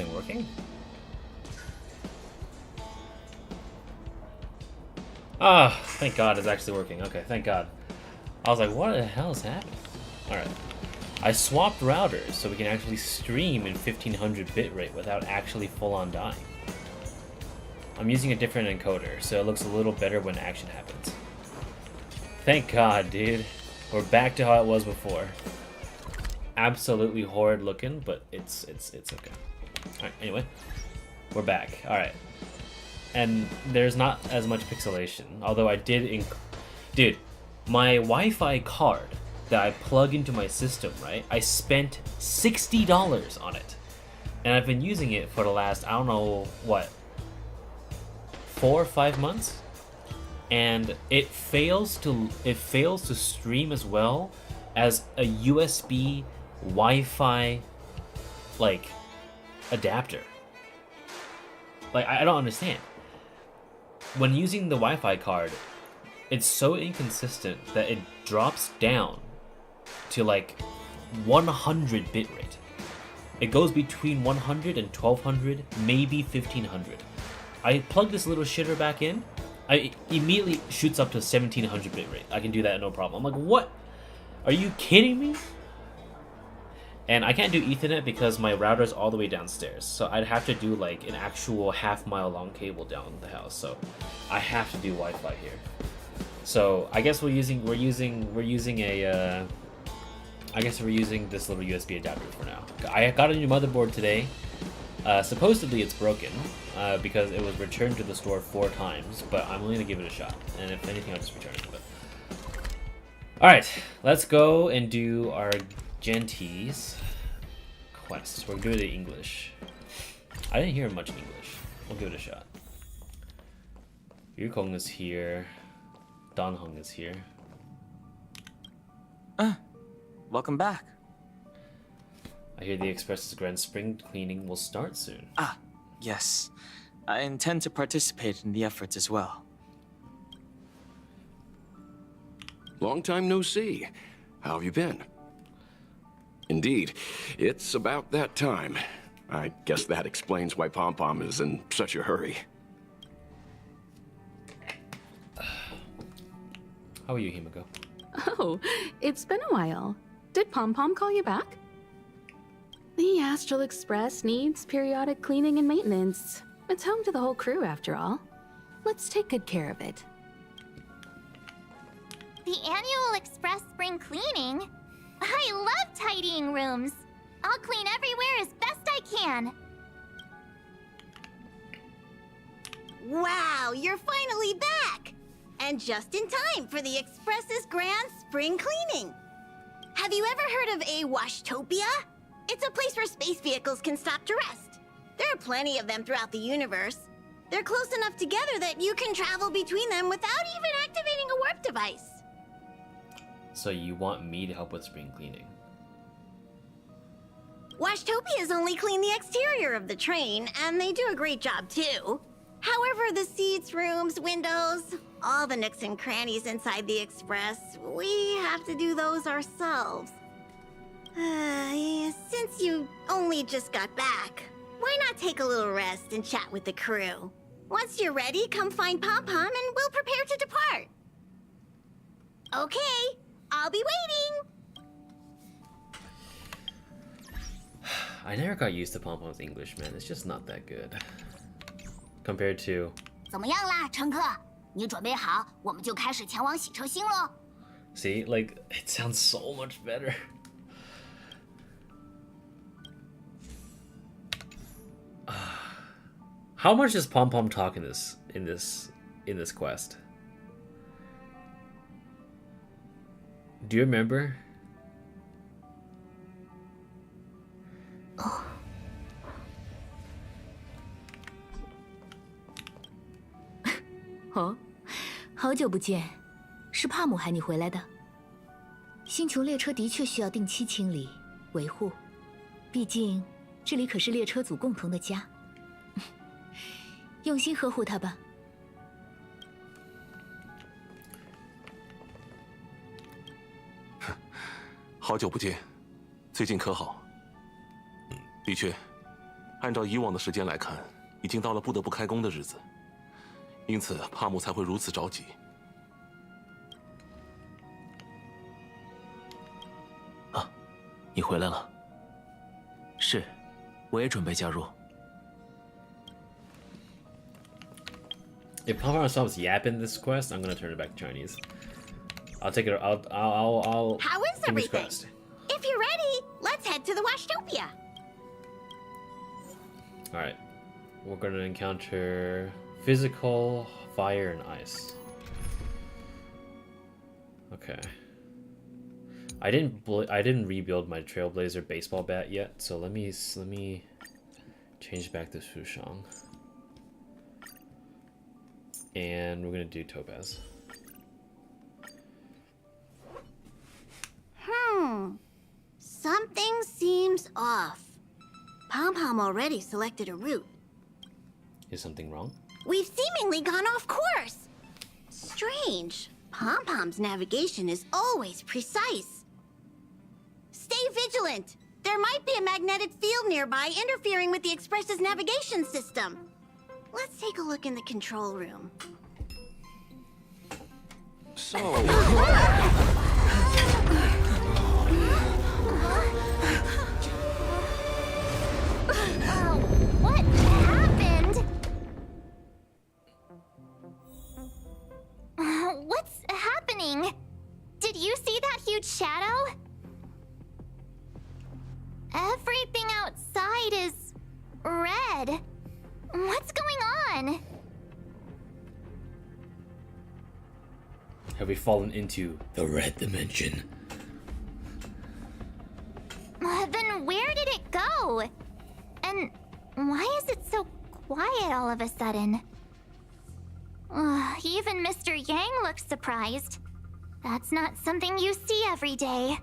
thing working? Ah, thank God it's actually working. Okay, thank God. I was like, what the hell is happening? Alright. I swapped routers so we can actually stream in 1500 bitrate without actually full-on dying. I'm using a different encoder, so it looks a little better when action happens. Thank God, dude. We're back to how it was before. Absolutely horrid looking, but it's okay. Alright, anyway. We're back. Alright. And there's not as much pixelation, although I did dude, my Wi-Fi card that I plug into my system, right? I spent $60 on it. And I've been using it for the last, I don't know, what, 4 or 5 months? And it fails to stream as well as a USB Wi-Fi like adapter. Like, I don't understand. When using the Wi-Fi card, it's so inconsistent that it drops down to like 100 bitrate. It goes between 100 and 1200, maybe 1500. I plug this little shitter back in, it immediately shoots up to 1700 bitrate. I can do that no problem. I'm like, what? Are you kidding me? And I can't do Ethernet because my router's all the way downstairs. So I'd have to do like an actual half-mile long cable down the house. So I have to do Wi-Fi here. So I guess we're using this little USB adapter for now. I got a new motherboard today. Supposedly it's broken because it was returned to the store 4 times, but I'm only gonna give it a shot. And if anything, I'll just return it. But alright, let's go and do our Argenti's quest. We're doing it in English. I didn't hear much in English. We'll give it a shot. Yukong is here. Donghong is here. Welcome back. I hear the Express's grand spring cleaning will start soon. Ah, yes. I intend to participate in the efforts as well. Long time no see. How have you been? Indeed, it's about that time. I guess that explains why Pom Pom is in such a hurry. How are you, Himiko? Oh, it's been a while. Did Pom Pom call you back? The Astral Express needs periodic cleaning and maintenance. It's home to the whole crew, after all. Let's take good care of it. The annual Express spring cleaning? I love tidying rooms. I'll clean everywhere as best I can. Wow, you're finally back! And just in time for the Express's grand spring cleaning. Have you ever heard of a washtopia? It's a place where space vehicles can stop to rest. There are plenty of them throughout the universe. They're close enough together that you can travel between them without even activating a warp device. So you want me to help with spring cleaning? Washtopias only clean the exterior of the train, and they do a great job too. However, the seats, rooms, windows, all the nooks and crannies inside the Express, we have to do those ourselves. Since you only just got back, why not take a little rest and chat with the crew? Once you're ready, come find Pom Pom and we'll prepare to depart. Okay, I'll be waiting. I never got used to Pom Pom's English, man. It's just not that good. Compared to... 怎么样啦，乘客？你准备好，我们就开始前往洗车星咯。 See, like, it sounds so much better. How much does Pom Pom talk in this quest? Do you remember? Oh, 好久不见，是帕姆喊你回来的。星穹列车的确需要定期清理维护，毕竟这里可是列车组共同的家。用心呵护它吧。好久不见，最近可好？的确，按照以往的时间来看，已经到了不得不开工的日子，因此帕姆才会如此着急。啊，你回来了。是，我也准备加入。 If Pom stops yapping this quest, I'm gonna turn it back to Chinese. I'll take it. I'll. How is fingers everything? crossed. If you're ready, let's head to the Washtopia. All right, we're gonna encounter physical, fire, and ice. Okay. I didn't rebuild my Trailblazer baseball bat yet, so let me change back to Fushang. And we're gonna do Topaz. Something seems off. Pom Pom already selected a route. Is something wrong? We've seemingly gone off course. Strange. Pom Pom's navigation is always precise. Stay vigilant. There might be a magnetic field nearby interfering with the Express's navigation system. Let's take a look in the control room. So, What happened? What's happening? Did you see that huge shadow? Everything outside is red. What's going on? Have we fallen into the red dimension? Then where did it go? And why is it so quiet all of a sudden? Even Mr. Yang looks surprised. That's not something you see every day.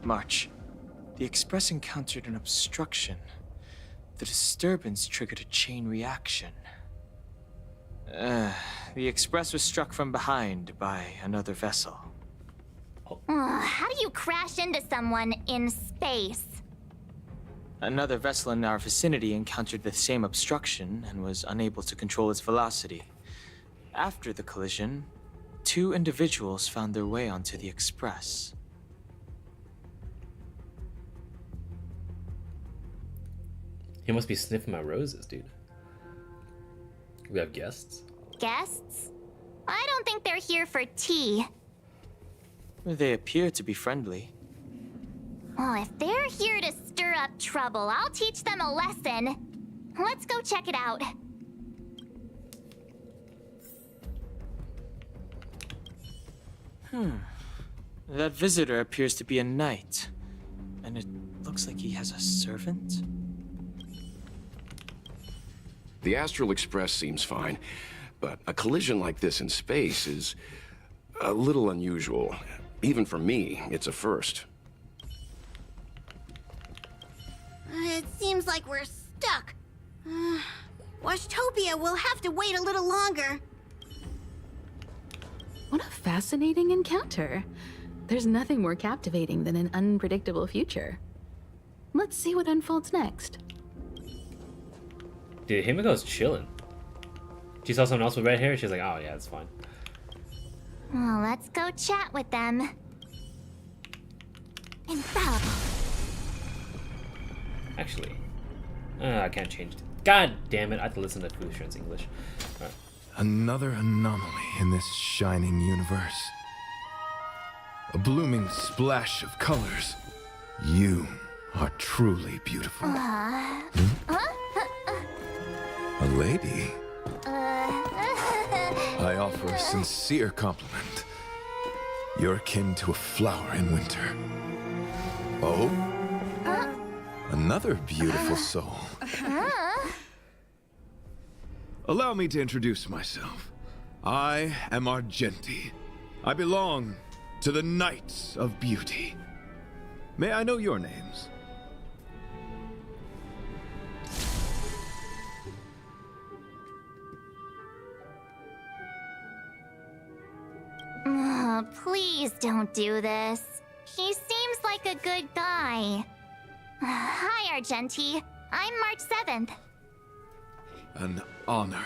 March. The Express encountered an obstruction. The disturbance triggered a chain reaction. The Express was struck from behind by another vessel. How do you crash into someone in space? Another vessel in our vicinity encountered the same obstruction and was unable to control its velocity. After the collision, 2 individuals found their way onto the Express. He must be sniffing my roses, dude. We have guests. Guests? I don't think they're here for tea. They appear to be friendly. Well, if they're here to stir up trouble, I'll teach them a lesson. Let's go check it out. That visitor appears to be a knight. And it looks like he has a servant? the Astral Express seems fine, but a collision like this in space is a little unusual. Even for me, it's a first. It seems like we're stuck. Washtopia will have to wait a little longer. What a fascinating encounter. There's nothing more captivating than an unpredictable future. Let's see what unfolds next. Dude, Himiko's chilling. She saw someone else with red hair, she's like, oh yeah, it's fine. Well, let's go chat with them. Infallible. Actually, I can't change it. God damn it, I have to listen to Fushan's English. Alright. Another anomaly in this shining universe. A blooming splash of colors. You are truly beautiful. A lady? I offer a sincere compliment. You're akin to a flower in winter. Oh? Another beautiful soul. Allow me to introduce myself. I am Argenti. I belong to the Knights of Beauty. May I know your names? Please don't do this. He seems like a good guy. Hi, Argenti. I'm March 7th. An honor.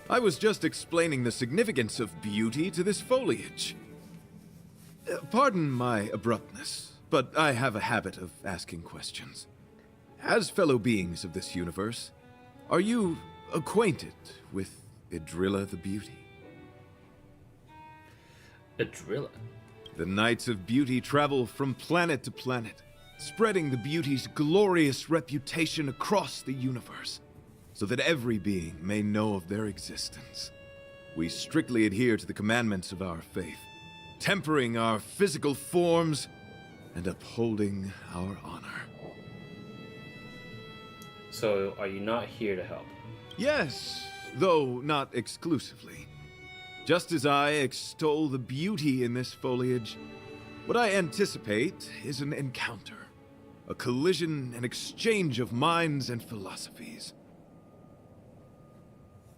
I was just explaining the significance of beauty to this foliage. Pardon my abruptness, but I have a habit of asking questions. As fellow beings of this universe, are you acquainted with Idrilla the Beauty? Idrilla? The Knights of Beauty travel from planet to planet, spreading the beauty's glorious reputation across the universe, so that every being may know of their existence. We strictly adhere to the commandments of our faith, tempering our physical forms and upholding our honor. So, are you not here to help? Yes, though not exclusively. Just as I extol the beauty in this foliage, what I anticipate is an encounter, a collision and exchange of minds and philosophies.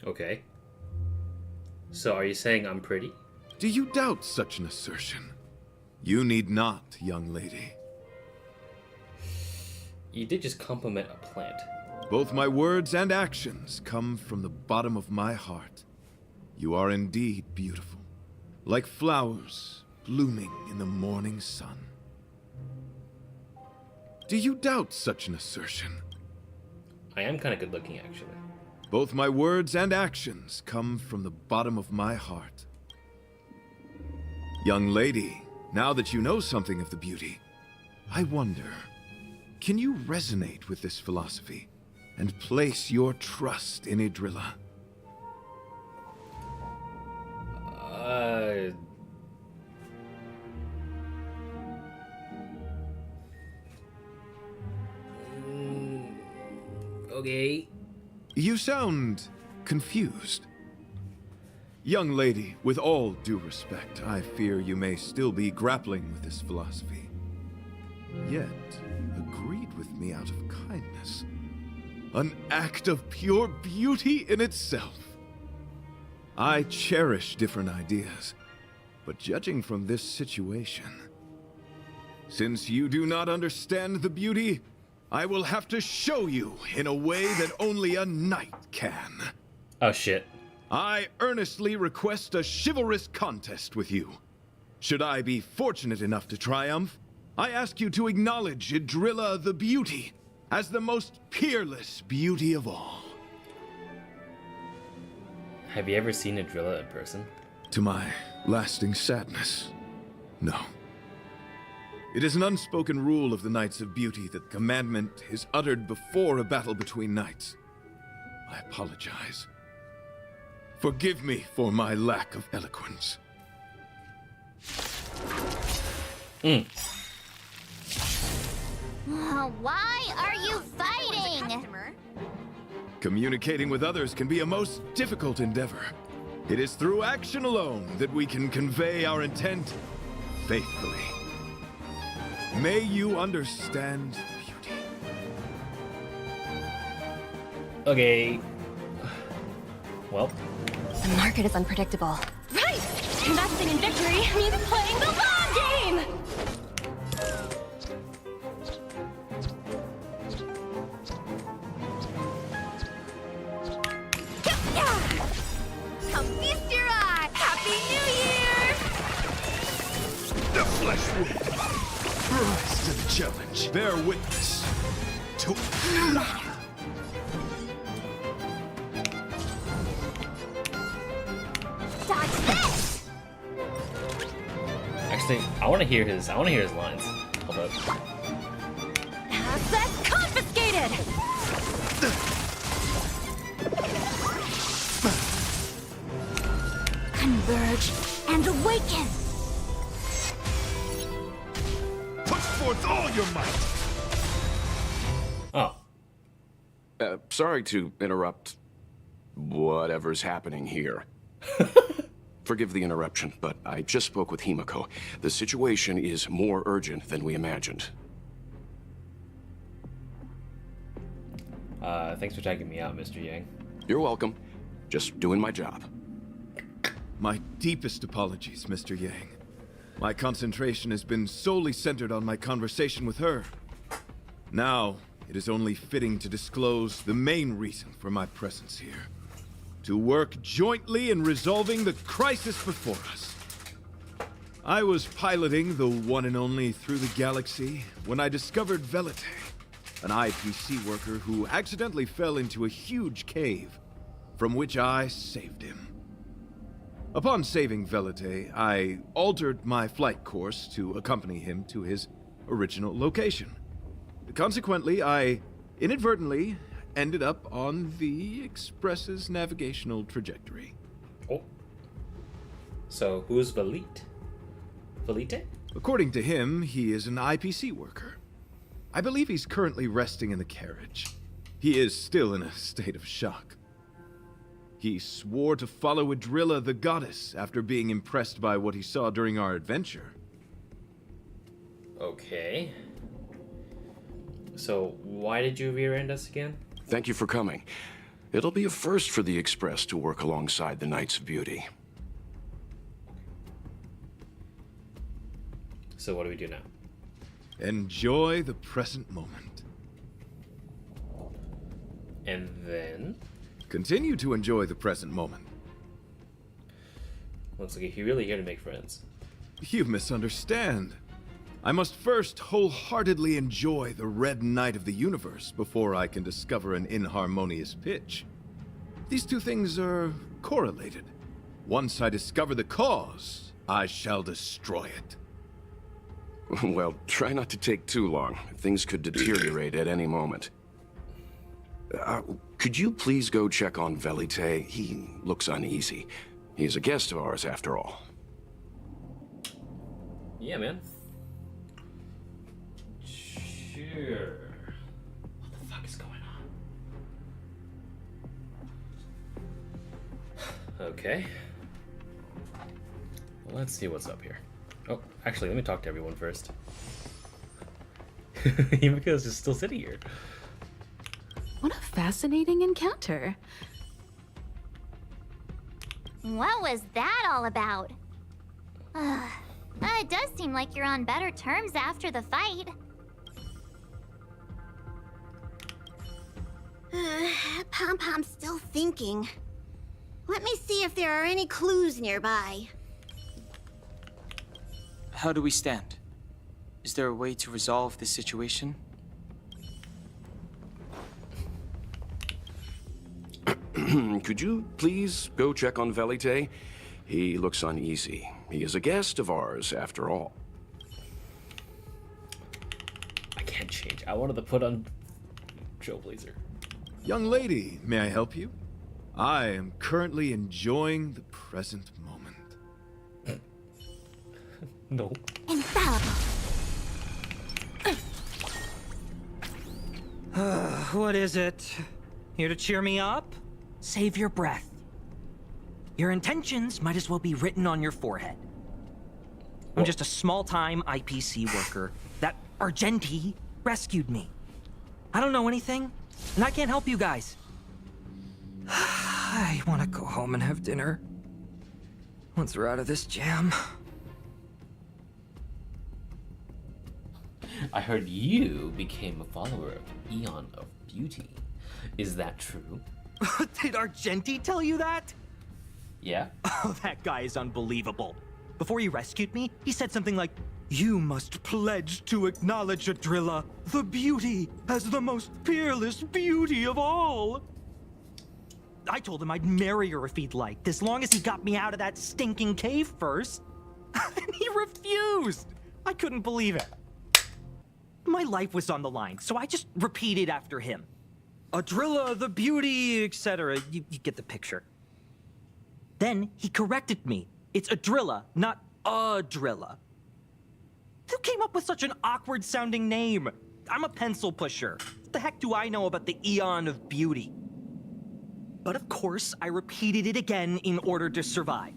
Okay. So, are you saying I'm pretty? Do you doubt such an assertion? You need not, young lady. You did just compliment a plant. Both my words and actions come from the bottom of my heart. You are indeed beautiful, like flowers blooming in the morning sun. Do you doubt such an assertion? I am kind of good looking, actually. Both my words and actions come from the bottom of my heart. Young lady, now that you know something of the beauty, I wonder, can you resonate with this philosophy and place your trust in Idrilla? Okay. You sound confused. Young lady, with all due respect, I fear you may still be grappling with this philosophy. Yet, agreed with me out of kindness. An act of pure beauty in itself. I cherish different ideas, but judging from this situation, since you do not understand the beauty, I will have to show you in a way that only a knight can. Oh, shit. I earnestly request a chivalrous contest with you. Should I be fortunate enough to triumph, I ask you to acknowledge Idrilla the Beauty as the most peerless beauty of all. Have you ever seen Idrilla in person? To my lasting sadness, no. It is an unspoken rule of the Knights of Beauty that commandment is uttered before a battle between knights. I apologize. Forgive me for my lack of eloquence. Why are you fighting? Communicating with others can be a most difficult endeavor. It is through action alone that we can convey our intent faithfully. May you understand beauty. Okay. Well. The market is unpredictable. Right! Investing in victory means playing the long game! Come feast your eye! Happy New Year! The flesh wound. Rise to the challenge. Bear witness to... Dodge this! Actually, I want to hear his lines. Hold up. Assets confiscated! Converge and awaken! Put forth all your might! Oh. Sorry to interrupt whatever's happening here. Forgive the interruption, but I just spoke with Himiko. The situation is more urgent than we imagined. Thanks for taking me out, Mr. Yang. You're welcome. Just doing my job. My deepest apologies, Mr. Yang. My concentration has been solely centered on my conversation with her. Now, it is only fitting to disclose the main reason for my presence here. To work jointly in resolving the crisis before us. I was piloting the one and only Through the Galaxy when I discovered Velite, an IPC worker who accidentally fell into a huge cave, from which I saved him. Upon saving Velite, I altered my flight course to accompany him to his original location. Consequently, I inadvertently ended up on the Express's navigational trajectory. Oh. So, who's Velite? Velite? According to him, he is an IPC worker. I believe he's currently resting in the carriage. He is still in a state of shock. He swore to follow Adrilla the goddess after being impressed by what he saw during our adventure. Okay. So, why did you rear-end us again? Thank you for coming. It'll be a first for the Express to work alongside the Knights of Beauty. So what do we do now? Enjoy the present moment. And then? Continue to enjoy the present moment. Looks like you're really here to make friends. You misunderstand. I must first wholeheartedly enjoy the red night of the universe before I can discover an inharmonious pitch. These two things are correlated. Once I discover the cause, I shall destroy it. Well, try not to take too long. Things could deteriorate at any moment. Could you please go check on Velite? He looks uneasy. He's a guest of ours, after all. Yeah, man. Sure. What the fuck is going on? Okay. Well, let's see what's up here. Oh, actually, let me talk to everyone first. Himiko's just still sitting here. What a fascinating encounter. What was that all about? It does seem like you're on better terms after the fight. Pom-Pom's still thinking. Let me see if there are any clues nearby. How do we stand? Is there a way to resolve this situation? Could you please go check on Velite? He looks uneasy. He is a guest of ours, after all. I can't change. I wanted to put on Trailblazer. Young lady, may I help you? I am currently enjoying the present moment. No. Infallible. What is it? Here to cheer me up? Save your breath. Your intentions might as well be written on your forehead. I'm just a small-time IPC worker. That Argenti rescued me. I don't know anything, and I can't help you guys. I want to go home and have dinner. Once we're out of this jam. I heard you became a follower of Eon of Beauty. Is that true? Did Argenti tell you that? Yeah. Oh, that guy is unbelievable. Before he rescued me, he said something like, "You must pledge to acknowledge Adrilla, the beauty, as the most peerless beauty of all." I told him I'd marry her if he'd liked, as long as he got me out of that stinking cave first. And he refused. I couldn't believe it. My life was on the line, so I just repeated after him. Adrilla, the beauty, etc. You get the picture. Then he corrected me. It's Adrilla, not Adrilla. Who came up with such an awkward-sounding name? I'm a pencil pusher. What the heck do I know about the Eon of Beauty? But of course, I repeated it again in order to survive.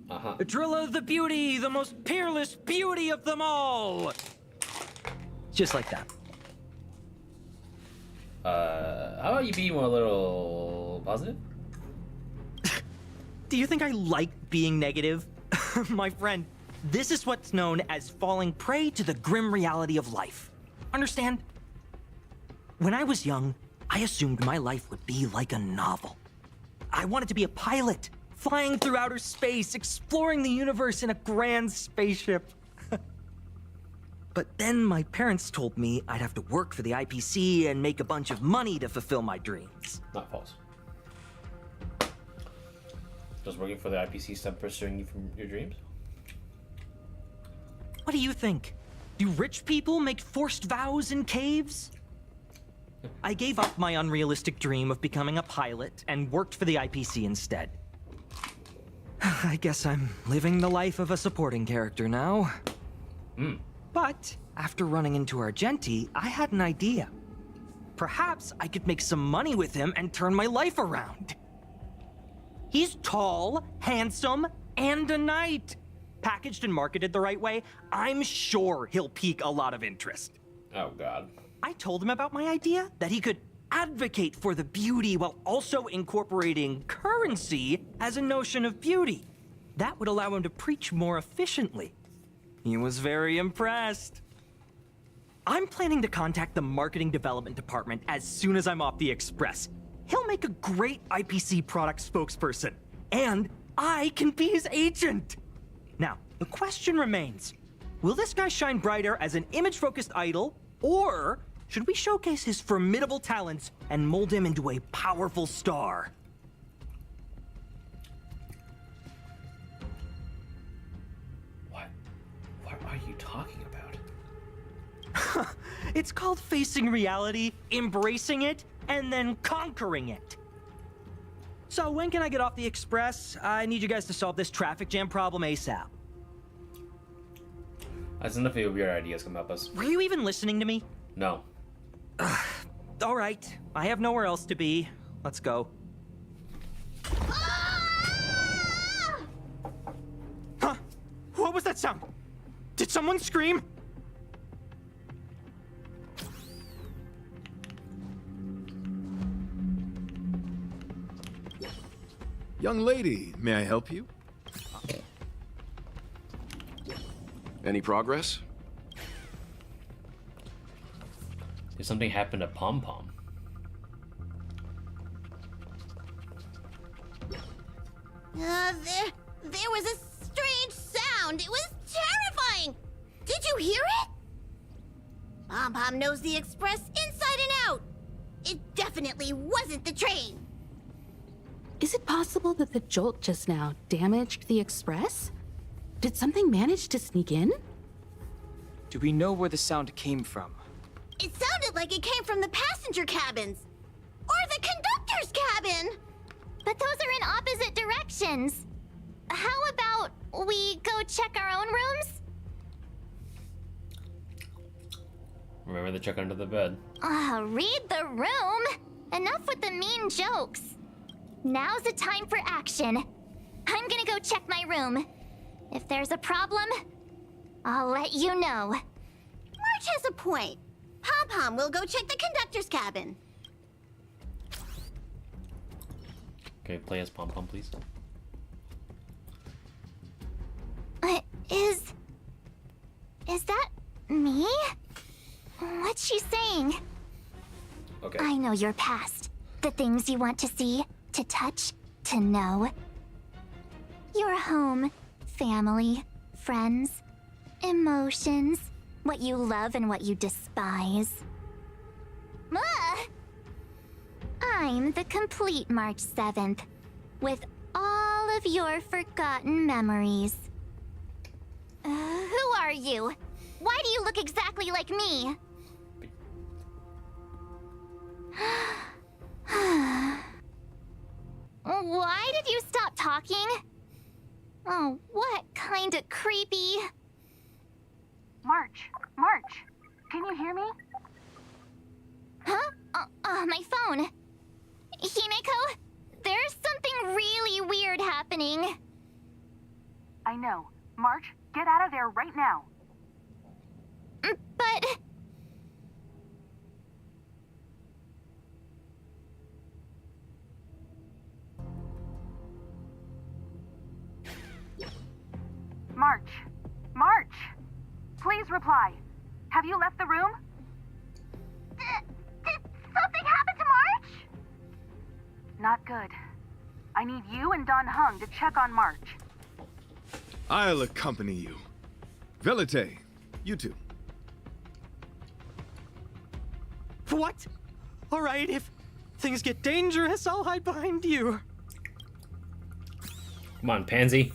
Adrilla, the beauty, the most peerless beauty of them all. Just like that. How about you be more a little positive? Do you think I like being negative? My friend, this is what's known as falling prey to the grim reality of life. Understand? When I was young, I assumed my life would be like a novel. I wanted to be a pilot, flying through outer space, exploring the universe in a grand spaceship. But then my parents told me I'd have to work for the IPC and make a bunch of money to fulfill my dreams. Not false. Does working for the IPC stop pursuing you from your dreams? What do you think? Do rich people make forced vows in caves? I gave up my unrealistic dream of becoming a pilot and worked for the IPC instead. I guess I'm living the life of a supporting character now. But after running into Argenti, I had an idea. Perhaps I could make some money with him and turn my life around. He's tall, handsome, and a knight. Packaged and marketed the right way, I'm sure he'll pique a lot of interest. Oh, God. I told him about my idea, that he could advocate for the beauty while also incorporating currency as a notion of beauty. That would allow him to preach more efficiently. He was very impressed. I'm planning to contact the marketing development department as soon as I'm off the Express. He'll make a great IPC product spokesperson, and I can be his agent. Now, the question remains, will this guy shine brighter as an image-focused idol, or should we showcase his formidable talents and mold him into a powerful star? What are you talking about? It's called facing reality, embracing it, and then conquering it. So when can I get off the Express? I need you guys to solve this traffic jam problem ASAP. That's enough of your weird ideas come up us. Were you even listening to me? No. All right, I have nowhere else to be. Let's go. Huh? What was that sound? Did someone scream? Young lady, may I help you? Any progress? Did something happen to Pom Pom? There was a strange sound. It was terrifying. Did you hear it? Pom Pom knows the Express inside and out. It definitely wasn't the train. Is it possible that the jolt just now damaged the Express? Did something manage to sneak in? Do we know where the sound came from? It sounded like it came from the passenger cabins. Or the conductor's cabin. But those are in opposite directions. How about we go check our own rooms? Remember to check under the bed. Read the room. Enough with the mean jokes. Now's the time for action. I'm gonna go check my room. If there's a problem, I'll let you know. March has a point. Pom Pom will go check the conductor's cabin. Okay, play as Pom Pom, please. Is that me? What's she saying? Okay. I know your past. The things you want to see, to touch, to know. Your home, family, friends, emotions, what you love and what you despise. I'm the complete March 7th, with all of your forgotten memories. Who are you? Why do you look exactly like me? Why did you stop talking? Oh, what kind of creepy... March, can you hear me? Huh? My phone. Himeko, there's something really weird happening. I know. March, get out of there right now. But... March! Please reply. Have you left the room? Not good. I need you and Don Hung to check on March. I'll accompany you. Velite, you two. What? All right, if things get dangerous, I'll hide behind you. Come on, pansy.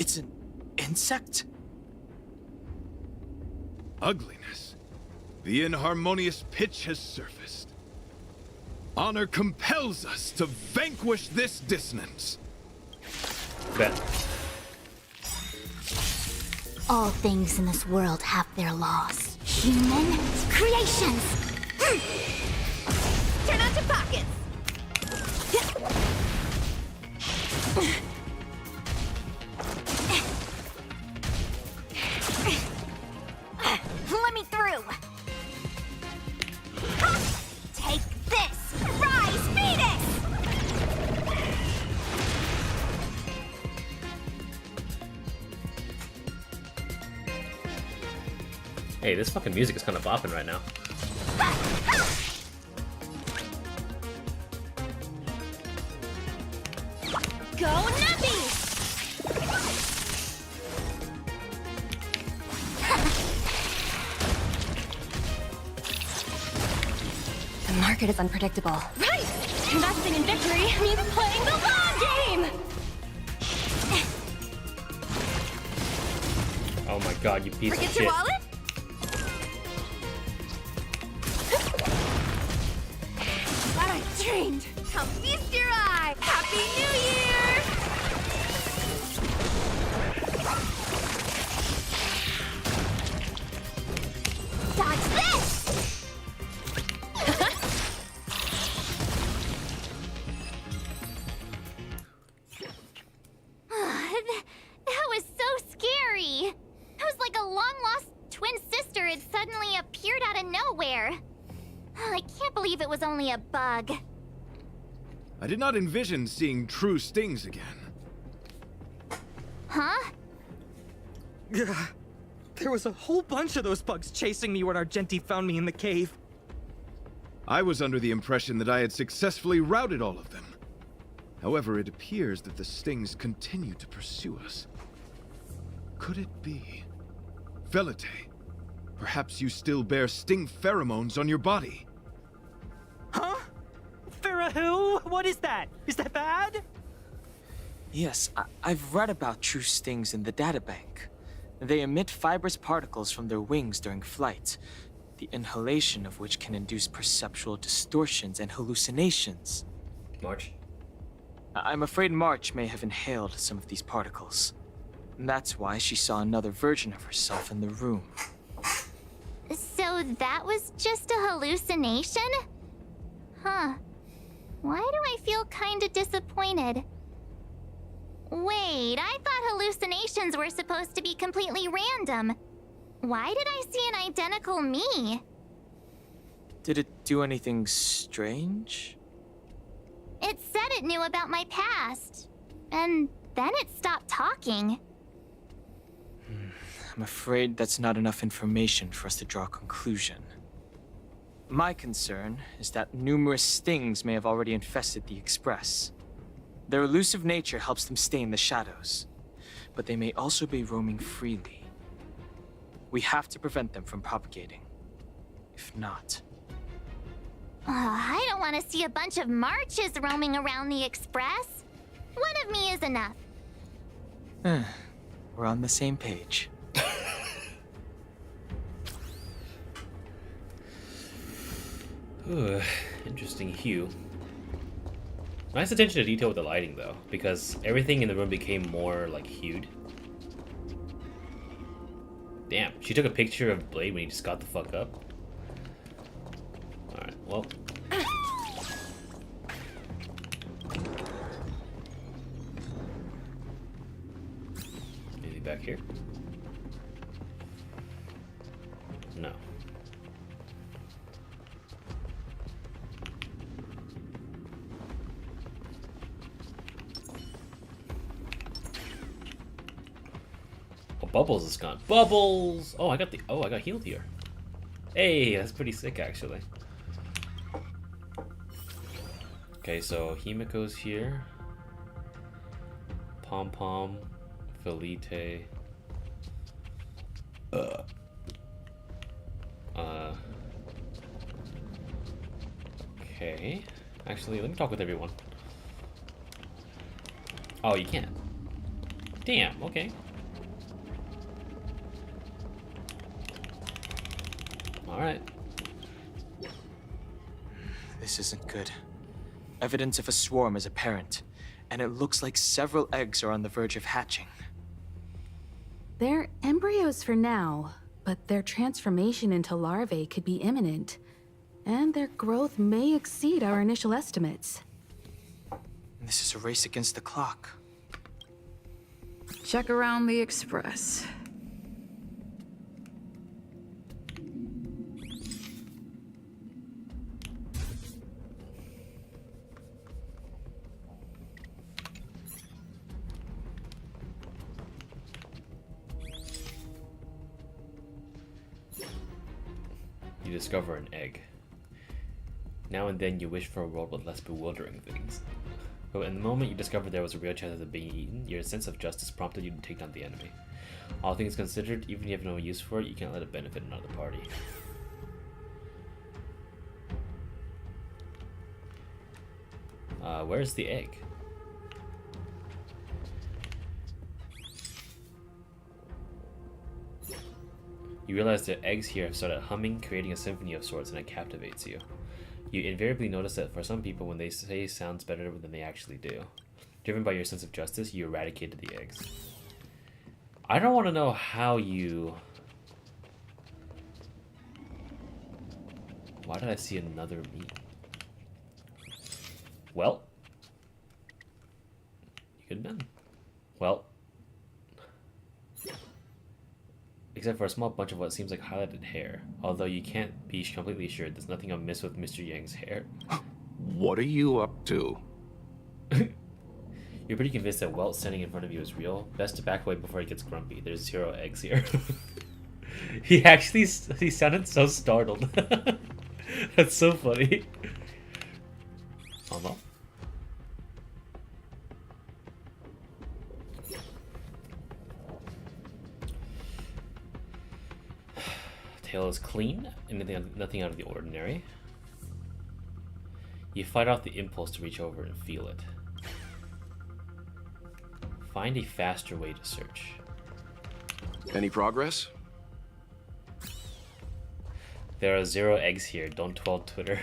It's an insect? Ugliness. The inharmonious pitch has surfaced. Honor compels us to vanquish this dissonance. Bet. All things in this world have their laws. Human creations! Turn out your pockets. Let me through. Take this, rise, fetus! Hey, this fucking music is kind of bopping right now. Go nubbies! The market is unpredictable. Right! Investing in victory means playing the long game! Oh my god, you piece of Forget shit. your wallet? What I dreamed! Come feast your eye! Happy New Year! Dodge this! That was so scary. It was like a long-lost twin sister had suddenly appeared out of nowhere. I can't believe it was only a bug. I did not envision seeing true stings again. Huh? There was a whole bunch of those bugs chasing me when Argenti found me in the cave. I was under the impression that I had successfully routed all of them. However, it appears that the stings continue to pursue us. Could it be? Velite, perhaps you still bear sting pheromones on your body. Huh? Farah, what is that? Is that bad? Yes, I've read about true stings in the databank. They emit fibrous particles from their wings during flight, the inhalation of which can induce perceptual distortions and hallucinations. March? I'm afraid March may have inhaled some of these particles. That's why she saw another version of herself in the room. So that was just a hallucination? Huh. Why do I feel kinda disappointed? Wait, I thought hallucinations were supposed to be completely random. Why did I see an identical me? Did it do anything strange? It said it knew about my past. And then it stopped talking. I'm afraid that's not enough information for us to draw a conclusion. My concern is that numerous stings may have already infested the Express. Their elusive nature helps them stay in the shadows, but they may also be roaming freely. We have to prevent them from propagating. If not... I don't want to see a bunch of marches roaming around the Express. One of me is enough. We're on the same page. Ooh, interesting hue. Nice attention to detail with the lighting, though, because everything in the room became more, like, hued. Damn, she took a picture of Blade when he just got the fuck up. Alright, well. Maybe back here? No. Bubbles is gone. Bubbles! Oh, I got healed here. Hey, that's pretty sick, actually. Okay, so Himiko's here. Pom Pom, Felite. Okay. Actually, let me talk with everyone. Oh, you can't. Damn, okay. Alright. This isn't good. Evidence of a swarm is apparent, and it looks like several eggs are on the verge of hatching. They're embryos for now, but their transformation into larvae could be imminent, and their growth may exceed our initial estimates. This is a race against the clock. Check around the Express. You discover an egg. Now and then you wish for a world with less bewildering things. But in the moment you discovered there was a real chance of being eaten, your sense of justice prompted you to take down the enemy. All things considered, even if you have no use for it, you can't let it benefit another party. Where's the egg? You realize the eggs here have started humming, creating a symphony of sorts, and it captivates you. You invariably notice that for some people, when they say sounds better than they actually do. Driven by your sense of justice, you eradicated the eggs. I don't want to know how you... Why did I see another me? Well. You could have been. Well. Except for a small bunch of what seems like highlighted hair. Although you can't be completely sure, there's nothing amiss with Mr. Yang's hair. What are you up to? You're pretty convinced that Welt standing in front of you is real. Best to back away before he gets grumpy. There's 0 eggs here. he sounded so startled. That's so funny. Oh no. Tail is clean, and nothing out of the ordinary. You fight off the impulse to reach over and feel it. Find a faster way to search. Any progress? There are 0 eggs here. Don't troll Twitter.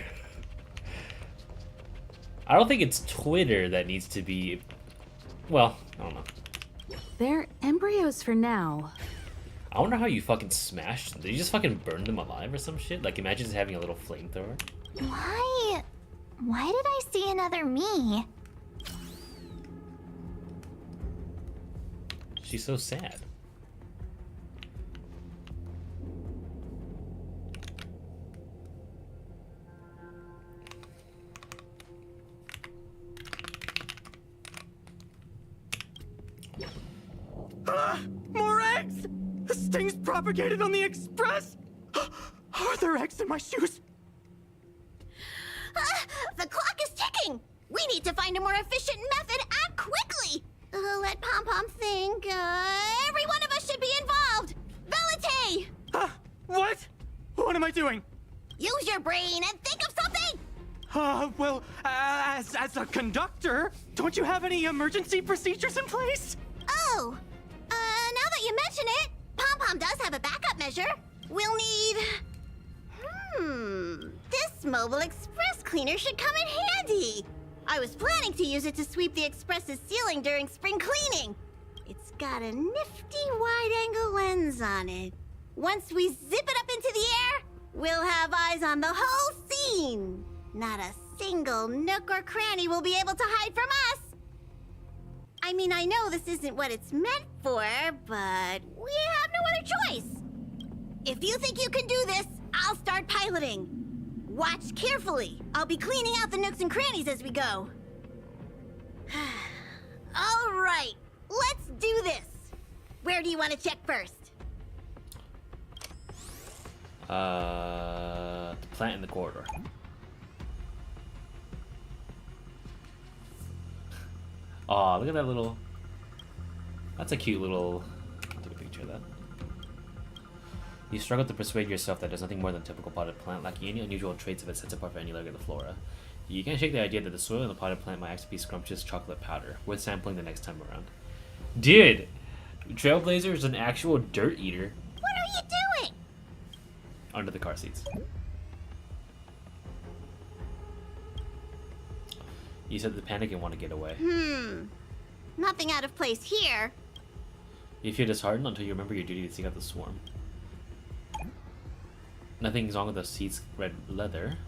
I don't think it's Twitter that needs to be... Well, I don't know. They're embryos for now. I wonder how you fucking smashed them. Did you just fucking burn them alive or some shit? Like, imagine just having a little flamethrower. Why did I see another me? She's so sad. More eggs! This thing's propagated on the Express! Are there eggs in my shoes? The clock is ticking! We need to find a more efficient method. Act quickly! Let Pom Pom think. Every one of us should be involved! Valete! What? What am I doing? Use your brain and think of something! Well, as a conductor, don't you have any emergency procedures in place? Oh! Now that you mention it, Pom Pom does have a backup measure. We'll need... This mobile express cleaner should come in handy. I was planning to use it to sweep the express's ceiling during spring cleaning. It's got a nifty wide-angle lens on it. Once we zip it up into the air, we'll have eyes on the whole scene. Not a single nook or cranny will be able to hide from us. I mean, I know this isn't what it's meant for, but we have no other choice. If you think you can do this, I'll start piloting. Watch carefully. I'll be cleaning out the nooks and crannies as we go. All right, let's do this. Where do you want to check first? The plant in the corridor. Oh, look at that little... That's a cute little... I'll take a picture of that. You struggle to persuade yourself that there's nothing more than a typical potted plant, lacking any unusual traits of it sets apart from any regular flora. You can't shake the idea that the soil in the potted plant might actually be scrumptious chocolate powder, worth sampling the next time around. Dude! Trailblazer is an actual dirt eater. What are you doing? Under the car seats. You said the panic and want to get away. Nothing out of place here. You feel disheartened until you remember your duty to seek out the swarm. Nothing's wrong with the seat's red leather.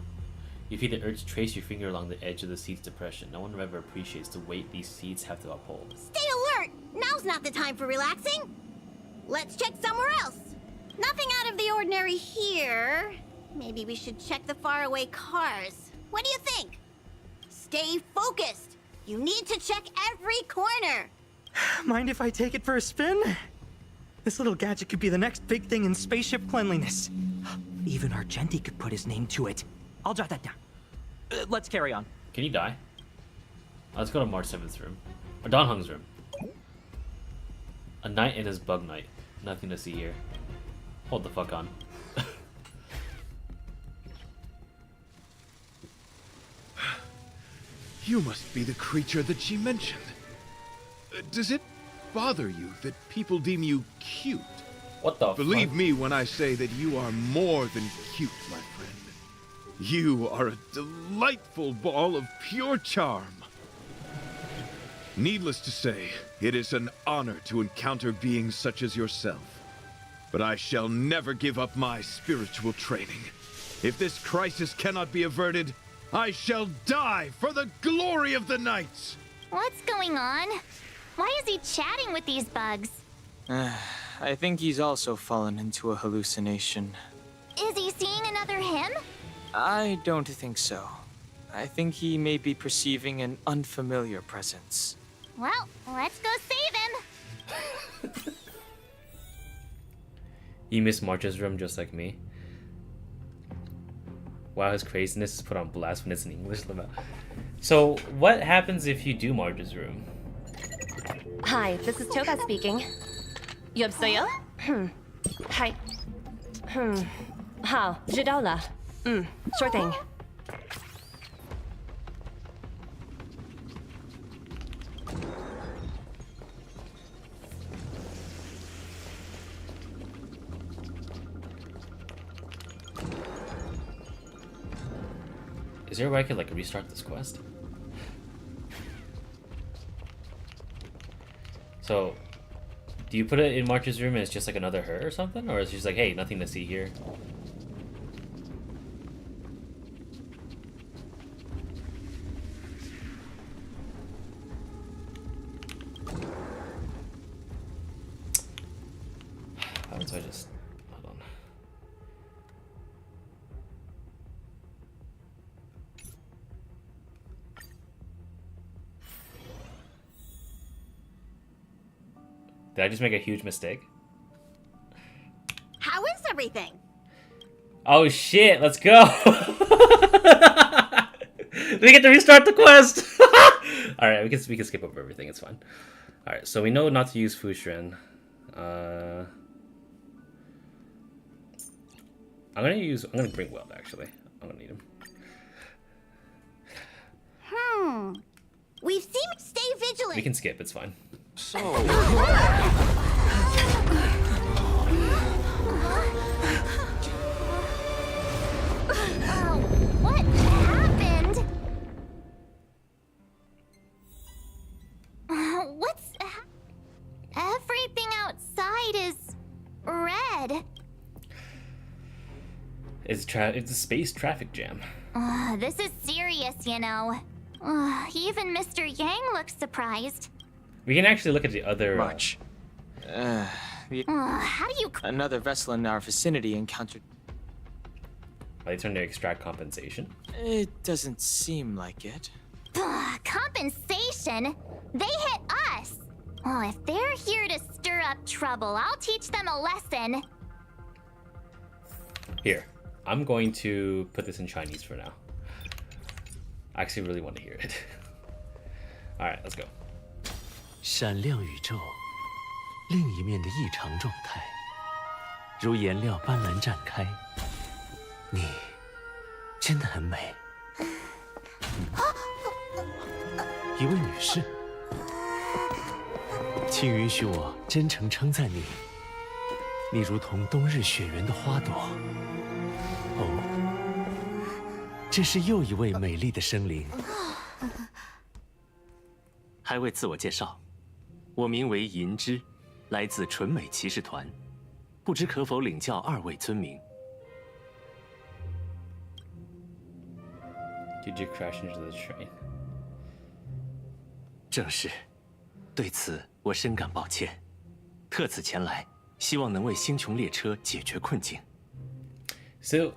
You feel the urge to trace your finger along the edge of the seat's depression. No one ever appreciates the weight these seats have to uphold. Stay alert! Now's not the time for relaxing. Let's check somewhere else. Nothing out of the ordinary here. Maybe we should check the faraway cars. What do you think? Stay focused. You need to check every corner. Mind if I take it for a spin? This little gadget could be the next big thing in spaceship cleanliness. Even Argenti could put his name to it. I'll jot that down. Let's carry on. Can you die? Let's go to March 7th's room. Or Don Hung's room. A night in his bug night. Nothing to see here. Hold the fuck on. You must be the creature that she mentioned. Does it bother you that people deem you cute? What the Believe fuck? me when I say that you are more than cute, my friend. You are a delightful ball of pure charm. Needless to say, it is an honor to encounter beings such as yourself. But I shall never give up my spiritual training. If this crisis cannot be averted, I shall die for the glory of the Knights! What's going on? Why is he chatting with these bugs? I think he's also fallen into a hallucination. Is he seeing another him? I don't think so. I think he may be perceiving an unfamiliar presence. Well, let's go save him. You miss March's room just like me. Wow, his craziness is put on blast when it's in English. So, what happens if you do March's room? Hi, this is Toka speaking. 여보세요? Hi. 好，知道了. Sure thing. Is there a way I could like restart this quest? So, do you put it in March's room and it's just like another her or something? Or is it just like, hey, nothing to see here? How do I just... Hold on. Did I just make a huge mistake? How is everything? Oh shit, let's go! We get to restart the quest! Alright, we can skip over everything, it's fine. Alright, so we know not to use Fushren. I'm gonna bring Weld actually. I don't need him. We've seen. Stay vigilant. We can skip, it's fine. So... What happened? Everything outside is red. It's a space traffic jam. This is serious, you know. Even Mr. Yang looks surprised. We can actually look at the other... Much. How do you... Another vessel in our vicinity encountered... Are they trying to extract compensation? It doesn't seem like it. Compensation? They hit us. If they're here to stir up trouble. I'll teach them a lesson. Here, I'm going to put this in Chinese for now. I actually really want to hear it. All right, let's go. 闪亮宇宙，另一面的异常状态，如颜料斑斓绽开。你真的很美。一位女士，请允许我真诚称赞你。你如同冬日雪原的花朵。哦，这是又一位美丽的生灵。还未自我介绍，我名为银之，来自纯美骑士团，不知可否领教二位尊名？ Did you crash into the train? 正是，对此我深感抱歉，特此前来，希望能为星穹列车解决困境。So,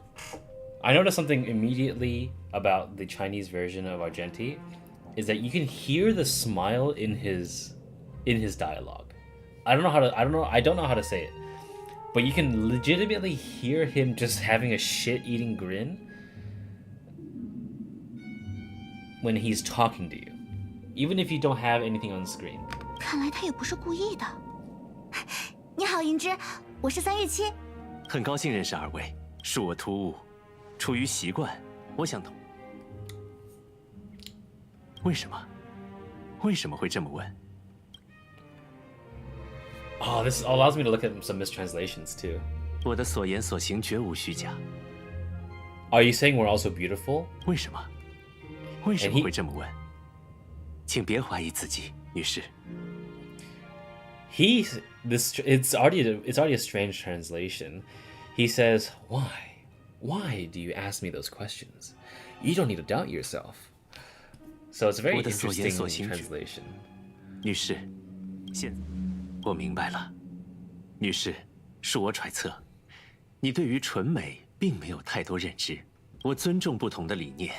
I noticed something immediately about the Chinese version of Argenti, is that you can hear the smile in his dialogue. I don't know how to say it, but you can legitimately hear him just having a shit-eating grin when he's talking to you, even if you don't have anything on screen. 看来他也不是故意的。你好，银之，我是3月7。很高兴认识二位，恕我突兀，出于习惯，我想同。为什么？为什么会这么问？ Oh, this allows me to look at some mistranslations too. 我的所言所行绝无虚假。Are you saying we're also beautiful? 为什么？为什么会这么问？请别怀疑自己，女士。It's already a strange translation. He says, "Why? Why do you ask me those questions? You don't need to doubt yourself." So it's a very interesting translation. 女士，现我明白了。女士，恕我揣测，你对于纯美并没有太多认知。我尊重不同的理念，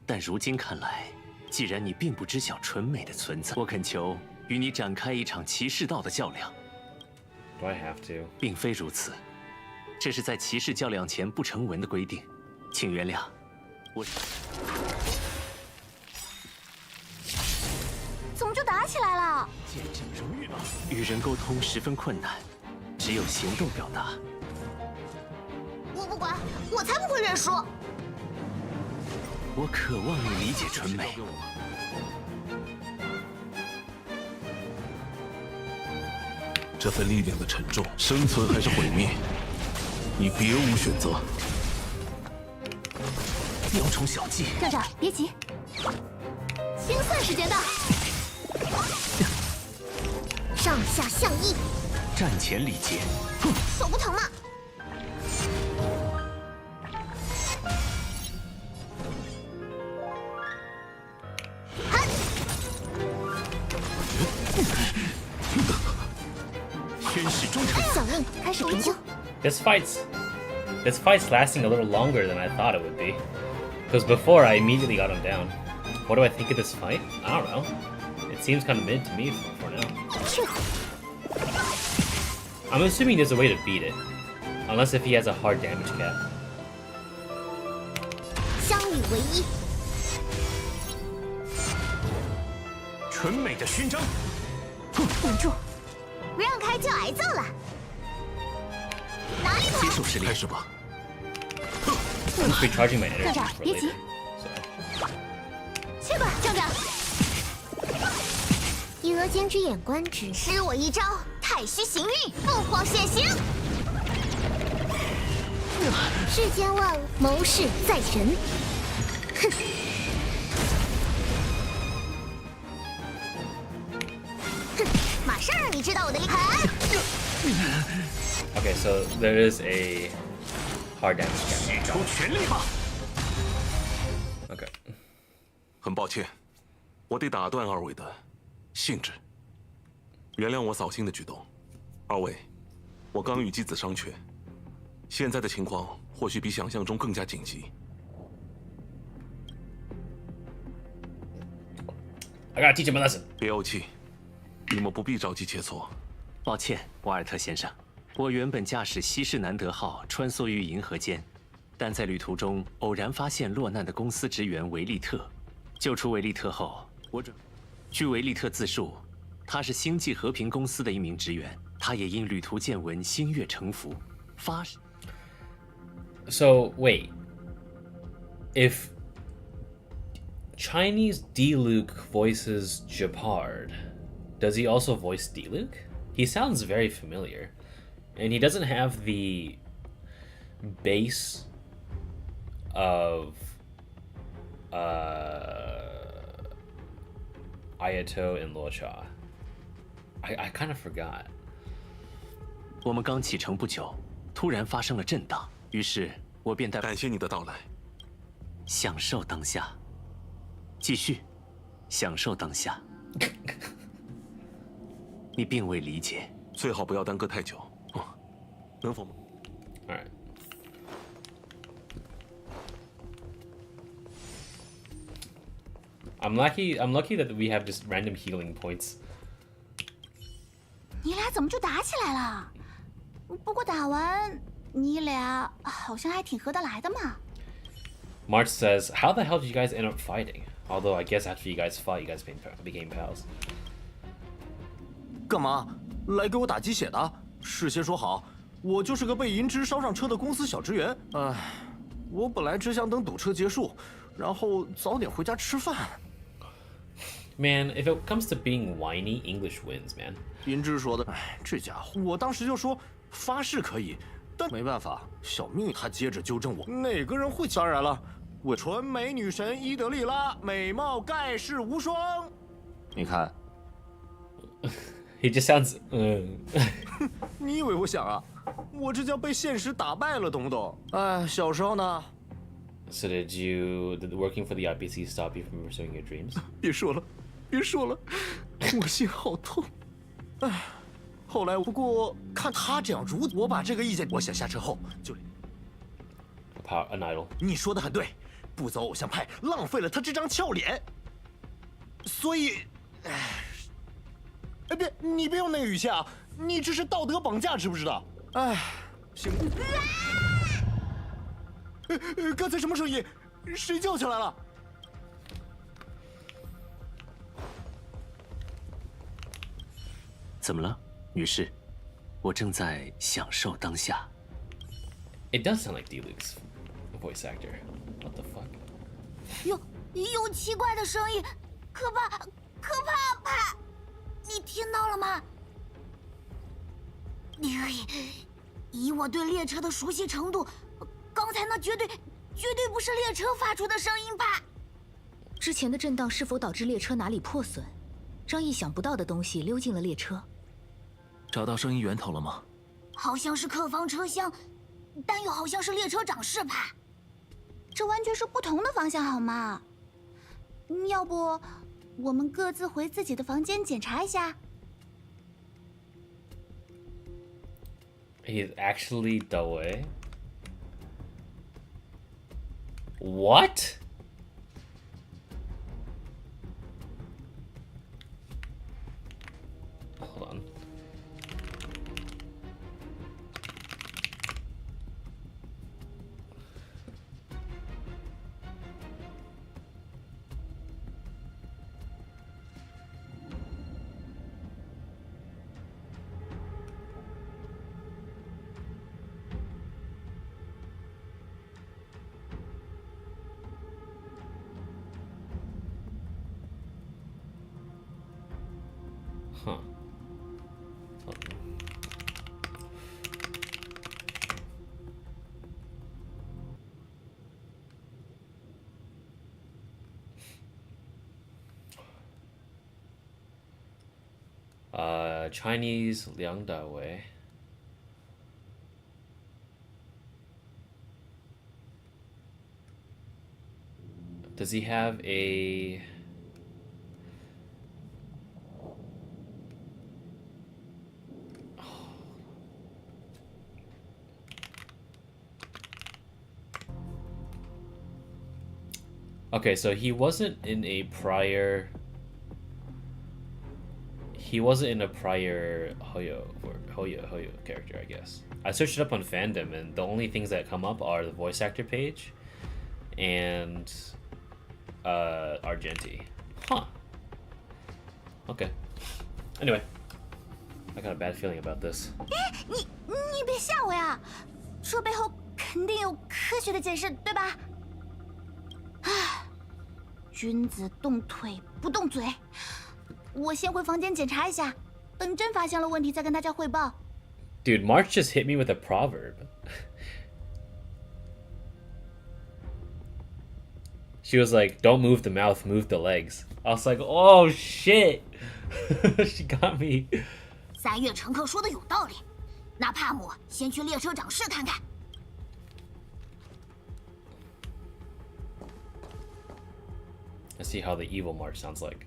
但如今看来，既然你并不知晓纯美的存在，我恳求与你展开一场骑士道的较量。Do I have to? 并非如此，这是在骑士较量前不成文的规定，请原谅。我怎么就打起来了？见证荣誉吧。与人沟通十分困难，只有行动表达。我不管，我才不会认输。我渴望你理解纯美。这份力量的沉重，生存还是毁灭，你别无选择。雕虫小技。站长，别急。清算时间到。上下相依。战前礼节。手不疼吗？宣誓忠诚。响应，开始研究。This fight's lasting a little longer than I thought it would be. Because before I immediately got him down. What do I think of this fight? I don't know. It seems kind of mid to me for now. I'm assuming there's a way to beat it. Unless if he has a hard damage cap. 相与为一。纯美的勋章。稳住，让开就挨揍了。哪里跑？接受实力，开始吧。I'm just recharging my 站 energy 长， for 别急 later. So. 去吧，站长。以额间之眼观之，施我一招太虚行运，凤凰显形。世间万物，谋事在人。哼。哼，马上让你知道我的厉害。Okay, so there is a hard damage cap. 出全力吧。Okay. 很抱歉，我得打断二位的兴致。原谅我扫兴的举动。二位，我刚与姬子商榷，现在的情况或许比想象中更加紧急。I gotta teach him a lesson. 别怄气，你们不必着急切磋。抱歉，瓦尔特先生，我原本驾驶西式南德号穿梭于银河间，但在旅途中偶然发现落难的公司职员维利特。救出维利特后，据维利特自述，他是星际和平公司的一名职员，他也因旅途见闻心悦诚服，发誓。So wait, if Chinese D-Luke voices Japard, does he also voice D-Luke? He sounds very familiar, and he doesn't have the bass of Ayato and Luocha. I kind of forgot. 我们刚启程不久，突然发生了震荡，于是我便感谢你的到来，享受当下，继续享受当下。你并未理解，最好不要耽搁太久，能否吗 All right. I'm lucky that we have just random healing points. 你俩怎么就打起来了？不过打完，你俩好像还挺合得来的嘛。March says, "How the hell did you guys end up fighting?" Although I guess after you guys fought, you guys became pals. 干嘛？来给我打鸡血的？事先说好，我就是个被银枝捎上车的公司小职员。我本来只想等堵车结束，然后早点回家吃饭。Man, if it comes to being whiny, English wins, man. 银枝说的，这家伙，我当时就说发誓可以，但没办法，小命他接着纠正我，哪个人会？当然了，我纯美女神伊德利拉，美貌盖世无双。你看。He just sounds. 你以为我想啊？我这叫被现实打败了，懂不懂？小时候呢。So did working for the IPC stop you from pursuing your dreams? 别说了，别说了，我心好痛。后来不过看他这样我把这个意见，我想下车后就。An idol. 你说的很对，不走偶像派，浪费了他这张俏脸。所以，别，你别用那个语气啊！你这是道德绑架，知不知道？行。刚才什么声音？谁叫起来了？怎么了，女士？我正在享受当下。It does sound like D-Luke's voice actor. What the fuck? 有奇怪的声音，可怕！你听到了吗？以我对列车的熟悉程度，刚才那绝对不是列车发出的声音吧？之前的震荡是否导致列车哪里破损，让意想不到的东西溜进了列车？找到声音源头了吗？好像是客房车厢，但又好像是列车长室吧？这完全是不同的方向，好吗？要不，我们各自回自己的房间检查一下。He's actually Dawei? What? Hold on. Huh. Chinese Liang Dawei. Does he have a... Okay, so he wasn't in a prior... he wasn't in a prior huehuehuehue character, I guess. I searched it up on fandom, and the only things that come up are the voice actor page and Argenti. Huh. Okay. Anyway, I got a bad feeling about this. 你别吓我呀！说背后肯定有科学的解释，对吧？唉，君子动腿不动嘴。我先回房间检查一下，等真发现了问题再跟大家汇报。Dude, March just hit me with a proverb. She was like, "Don't move the mouth, move the legs." I was like, "Oh shit!" She got me. 3月乘客说的有道理，那帕姆先去列车长室看看。Let's see how the evil March sounds like.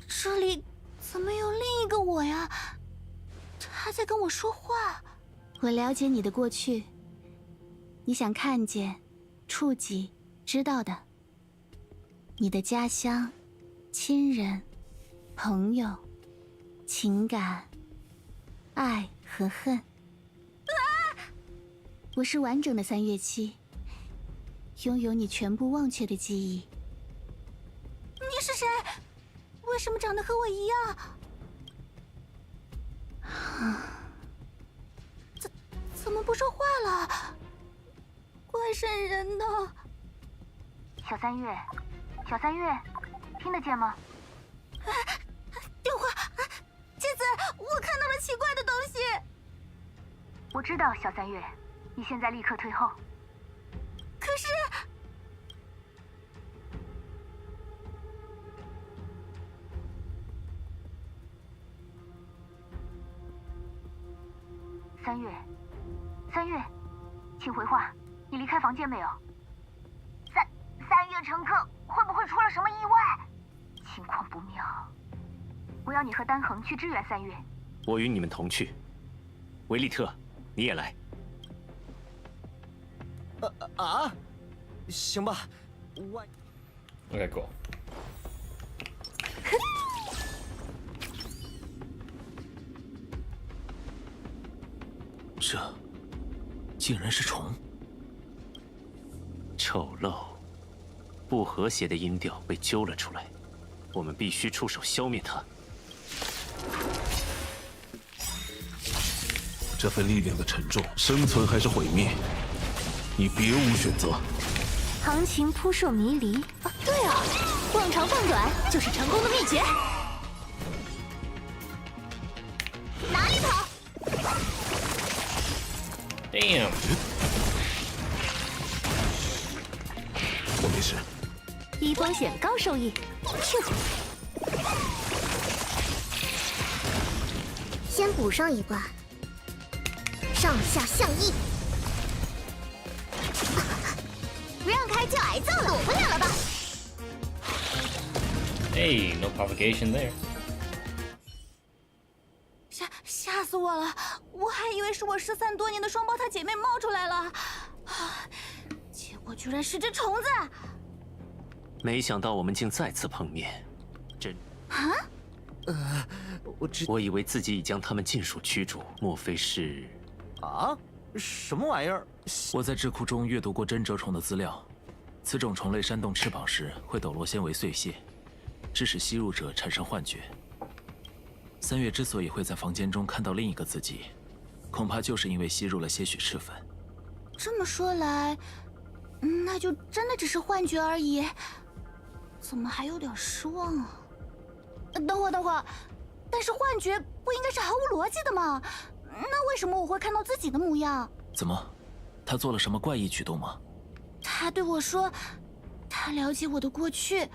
这里怎么有另一个我呀？他在跟我说话。我了解你的过去，你想看见、触及、知道的，你的家乡、亲人、朋友、情感、爱和恨。我是完整的3月期，拥有你全部忘却的记忆。你是谁？为什么长得和我一样？怎么不说话了？怪瘆人的。小三月，小三月，听得见吗？电话，妻子，我看到了奇怪的东西。我知道，小三月，你现在立刻退后。可是。三月，请回话，你离开房间没有？三月乘客会不会出了什么意外？情况不妙，我要你和丹恒去支援3月。我与你们同去。维利特，你也来。行吧。Okay, cool. 这竟然是虫！丑陋、不和谐的音调被揪了出来，我们必须出手消灭它。这份力量的沉重，生存还是毁灭，你别无选择。行情扑朔迷离啊！对啊，逛长放短就是成功的秘诀。哪里跑？ Damn. 我没事。低风险高收益。先补上一卦，上下相依。让开就挨揍了，躲不了了吧 Hey, no provocation there. 吓死我了！我还以为是我失散多年的双胞胎姐妹冒出来了，结果居然是只虫子！没想到我们竟再次碰面，真……我以为自己已将他们尽数驱逐，莫非是……啊？什么玩意儿？我在智库中阅读过真蛰虫的资料，此种虫类扇动翅膀时会抖落纤维碎屑，致使吸入者产生幻觉。3月之所以会在房间中看到另一个自己，恐怕就是因为吸入了些许赤粉。这么说来，那就真的只是幻觉而已。怎么还有点失望啊？等会儿，但是幻觉不应该是毫无逻辑的吗？那为什么我会看到自己的模样？怎么，他做了什么怪异举动吗？他对我说，他了解我的过去，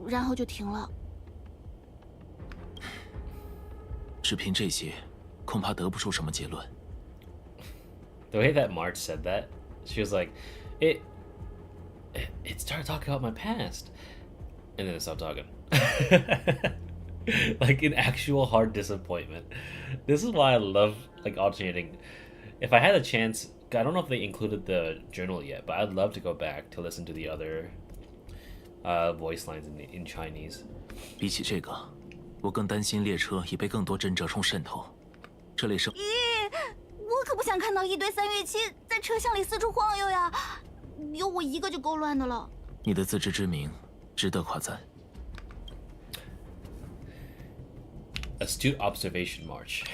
然后就停了。只凭这些，恐怕得不出什么结论。The way that March said that, she was like, it started talking about my past, and then it stopped talking. Like an actual hard disappointment. This is why I love like alternating. If I had a chance, I don't know if they included the journal yet, but I'd love to go back to listen to the other voice lines in Chinese. 比起这个，我更担心列车已被更多真蛰虫渗透。这类生……咦，我可不想看到一堆三月七在车厢里四处晃悠呀，有我一个就够乱的了。你的自知之明值得夸赞。Astute observation, March.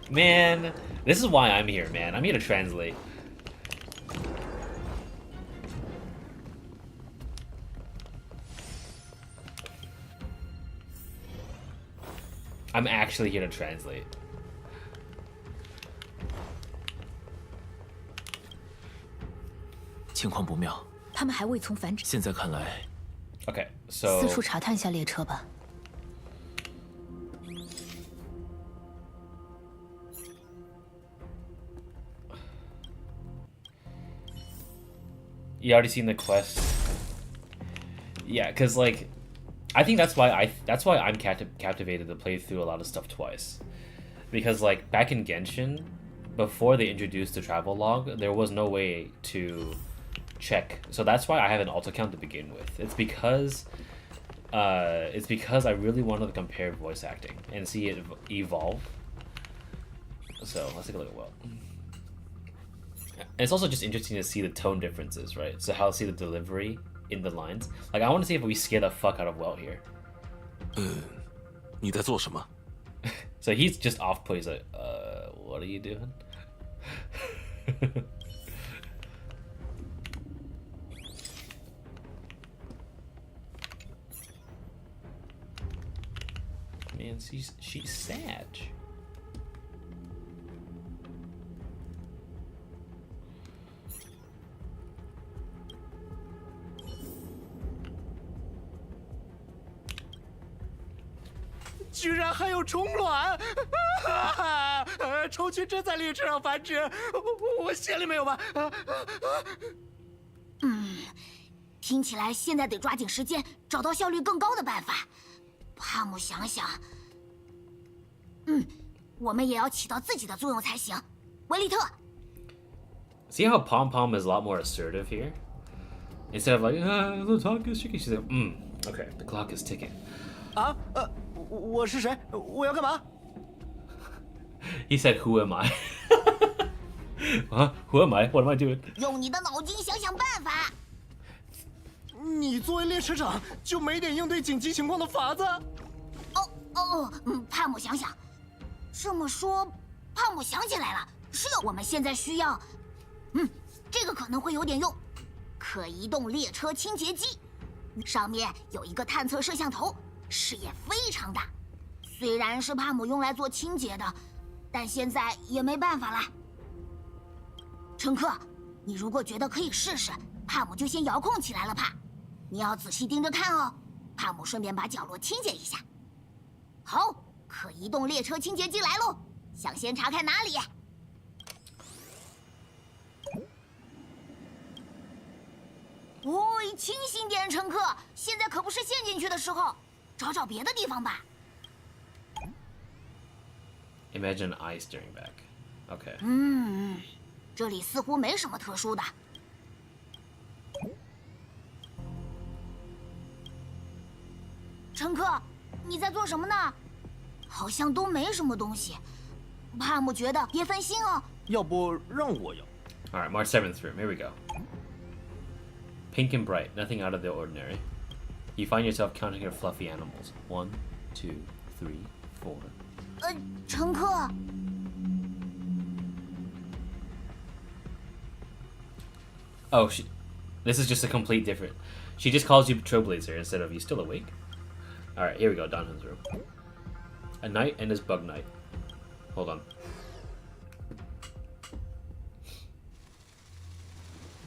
Man, this is why I'm here, man. I'm here to translate. I'm actually here to translate. 情况不妙，他们还未从繁殖。现在看来， Okay, so 四处查探下列车吧。you already seen the quest. Yeah, cause like, I think that's why I'm captivated to play through a lot of stuff twice, because like back in Genshin, before they introduced the travel log, there was no way to check. So that's why I have an alt account to begin with. It's because I really wanted to compare voice acting and see it evolve. So let's take a look at Welt. And it's also just interesting to see the tone differences, right? So how to see the delivery in the lines. Like I want to see if we scare the fuck out of Welt here. 你在做什么？ So he's just off put. He's like, what are you doing? Man, she's sad. "居然还有虫卵！虫群真在列车上繁殖，我心里没有吧？听起来现在得抓紧时间，找到效率更高的办法。帕姆想想，我们也要起到自己的作用才行。维利特， See how Pom Pom is a lot more assertive here? Instead of like, the clock is ticking, she's like, okay, the clock is ticking. 我是谁？我要干嘛？ He said, who am I? Huh? Who am I? What am I doing? 用你的脑筋想想办法。你作为列车长，就没点应对紧急情况的法子？帕姆想想，这么说，帕姆想起来了，是有我们现在需要，这个可能会有点用，可移动列车清洁机，上面有一个探测摄像头，视野非常大。虽然是帕姆用来做清洁的，但现在也没办法了。乘客，你如果觉得可以试试，帕姆就先遥控起来了帕。你要仔细盯着看哦，帕姆顺便把角落清洁一下。好，可移动列车清洁机来喽，想先查看哪里？清醒点，乘客，现在可不是陷进去的时候，找找别的地方吧。Imagine I staring back. Okay. 这里似乎没什么特殊的。乘客，你在做什么呢？好像都没什么东西。帕姆觉得别分心哦。要不让我摇。All right, March 7th room. Here we go. Pink and bright, nothing out of the ordinary. You find yourself counting your fluffy animals. 1, 2, 3, 4. 乘客。Oh, this is just a complete different. She just calls you Trailblazer instead of you still awake. All right, here we go. Donhan's room. A knight and his bug knight. Hold on.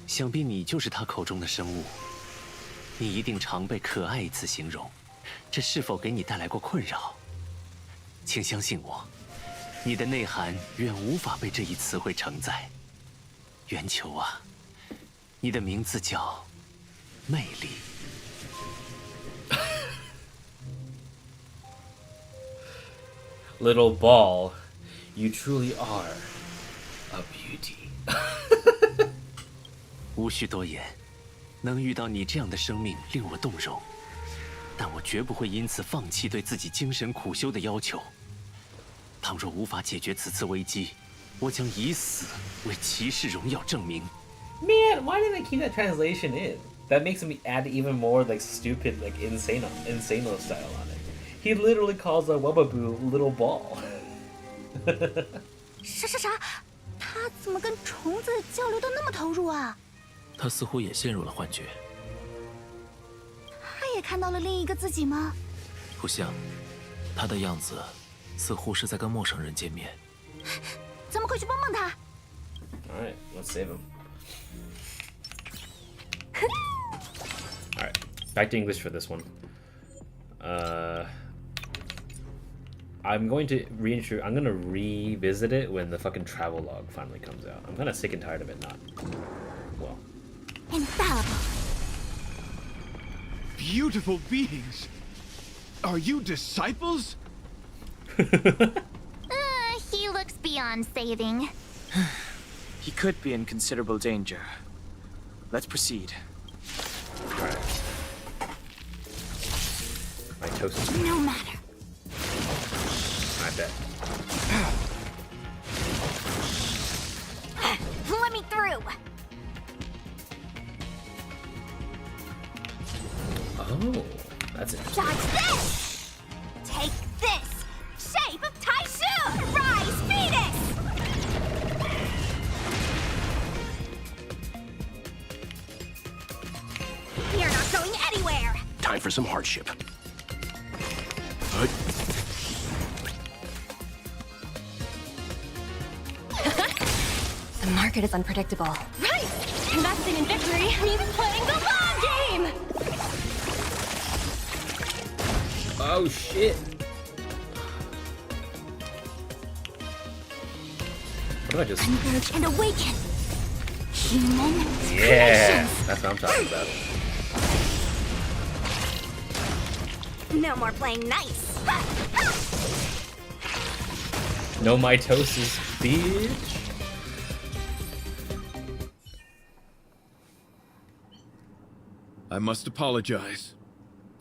想必你就是他口中的生物。你一定常被可爱一词形容，这是否给你带来过困扰？请相信我，你的内涵远无法被这一词汇承载。圆球啊，你的名字叫魅力。Little ball, you truly are a beauty. 无需多言，能遇到你这样的生命令我动容。但我绝不会因此放弃对自己精神苦修的要求。倘若无法解决此次危机，我将以死为骑士荣耀证明。Man, why didn't they keep that translation in? That makes me add even more like stupid, like insano style on it. He literally calls a Wubaboo little ball. 啥？他怎么跟虫子交流的那么投入啊？他似乎也陷入了幻觉。他也看到了另一个自己吗？不像，他的样子似乎是在跟陌生人见面。咱们快去帮帮他。Alright, let's save him. Alright, back to English for this one. I'm going to revisit it when the fucking travel log finally comes out. I'm kind of sick and tired of it not. Well. Infallible. Beautiful beings. Are you disciples? He looks beyond saving. He could be in considerable danger. Let's proceed. Alright. My toast. No matter. I bet. Let me through. Oh, that's it. Dodge this. Take this. Shape of Taishu. Rise, Phoenix. You're not going anywhere. Time for some hardship. The market is unpredictable. Right! Investing in victory means playing the long game! Oh shit! What did I just... Converge and awaken. Human Yeah! creations. That's what I'm talking about. No more playing nice. No mitosis, bitch! I must apologize.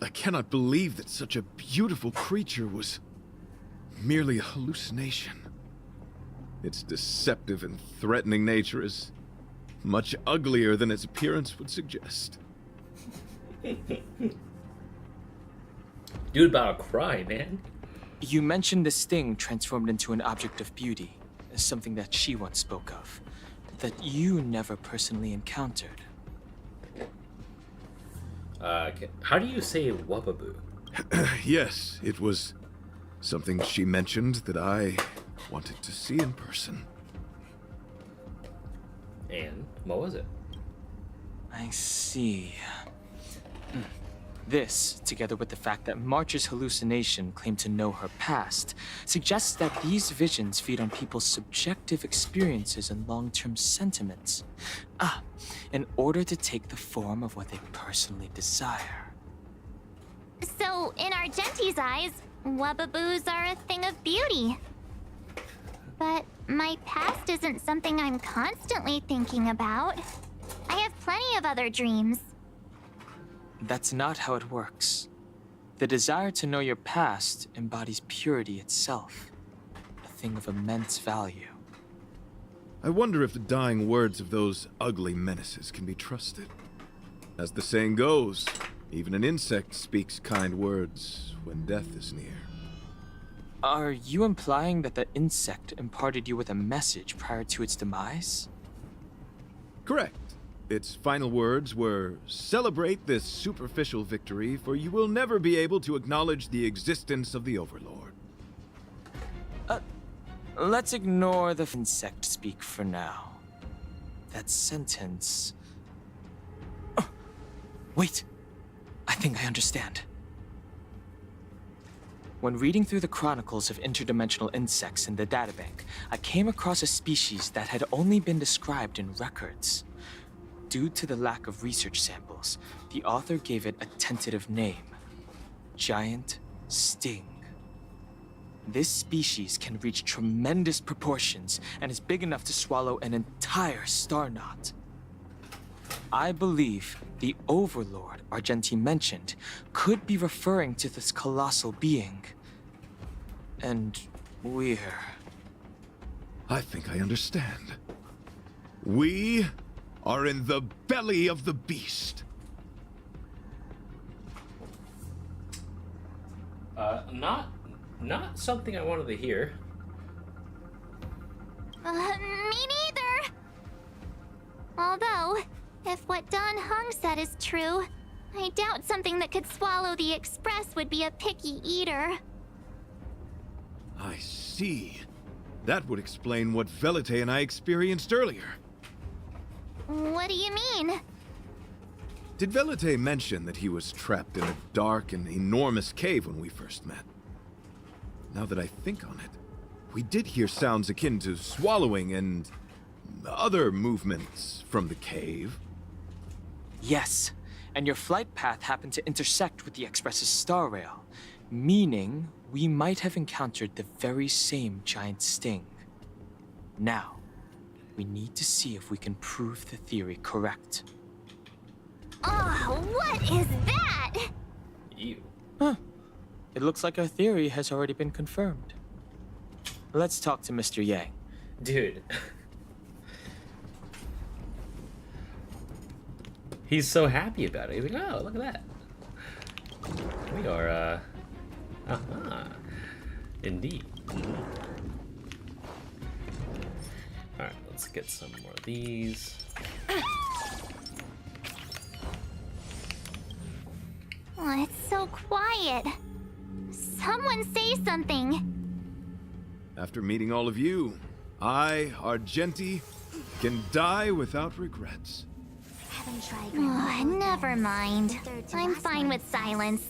I cannot believe that such a beautiful creature was merely a hallucination. Its deceptive and threatening nature is much uglier than its appearance would suggest. Dude, about to cry, man. You mentioned this thing transformed into an object of beauty, something that she once spoke of, that you never personally encountered. How do you say Wubaboo? Yes, it was something she mentioned that I wanted to see in person. And what was it? I see. This, together with the fact that March's hallucination claimed to know her past, suggests that these visions feed on people's subjective experiences and long-term sentiments. In order to take the form of what they personally desire. So, in Argenti's eyes, Wubaboos are a thing of beauty. But my past isn't something I'm constantly thinking about. I have plenty of other dreams. That's not how it works. The desire to know your past embodies purity itself, a thing of immense value. I wonder if the dying words of those ugly menaces can be trusted. As the saying goes, even an insect speaks kind words when death is near. Are you implying that the insect imparted you with a message prior to its demise? Correct. Its final words were, "Celebrate this superficial victory, for you will never be able to acknowledge the existence of the Overlord." Let's ignore the insect speak for now. That sentence... Oh, wait! I think I understand. When reading through the chronicles of interdimensional insects in the databank, I came across a species that had only been described in records. Due to the lack of research samples, the author gave it a tentative name: Giant Sting. This species can reach tremendous proportions and is big enough to swallow an entire star knot. I believe the Overlord Argenti mentioned could be referring to this colossal being. And we're... I think I understand. We are in the belly of the beast. Not something I wanted to hear. Me neither. Although, if what Don Hung said is true, I doubt something that could swallow the Express would be a picky eater. I see. That would explain what Velite and I experienced earlier. What do you mean? Did Velite mention that he was trapped in a dark and enormous cave when we first met? Now that I think on it, we did hear sounds akin to swallowing and other movements from the cave. Yes, and your flight path happened to intersect with the Express's star rail, meaning we might have encountered the very same giant sting. Now, we need to see if we can prove the theory correct. Oh, what is that? Ew. Huh. It looks like our theory has already been confirmed. Let's talk to Mr. Yang. Dude. He's so happy about it. He's like, oh, look at that. We are, Indeed. Alright, let's get some more of these. Oh, it's so quiet. Someone say something. After meeting all of you, I, Argenti, can die without regrets. Oh, never mind. I'm fine with silence.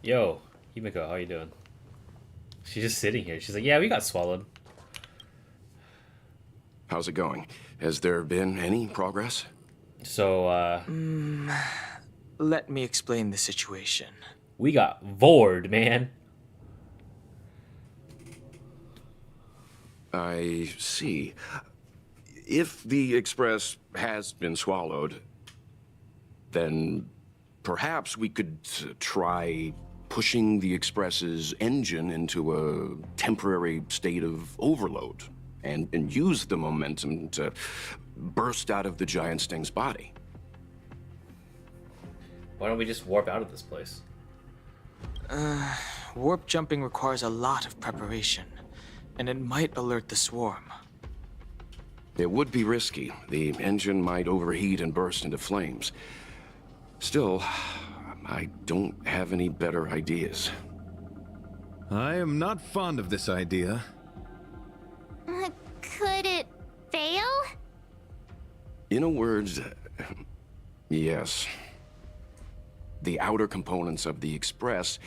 Yo, Himiko, how you doing? She's just sitting here. She's like, yeah, we got swallowed. How's it going? Has there been any progress? So, Let me explain the situation. we got vored, man. I see. If the Express has been swallowed, then perhaps we could try pushing the Express's engine into a temporary state of overload and use the momentum to burst out of the giant sting's body. Why don't we just warp out of this place? Warp jumping requires a lot of preparation, and it might alert the swarm. It would be risky. The engine might overheat and burst into flames. Still, I don't have any better ideas. I am not fond of this idea. Could it fail? In a word, yes. The outer components of the Express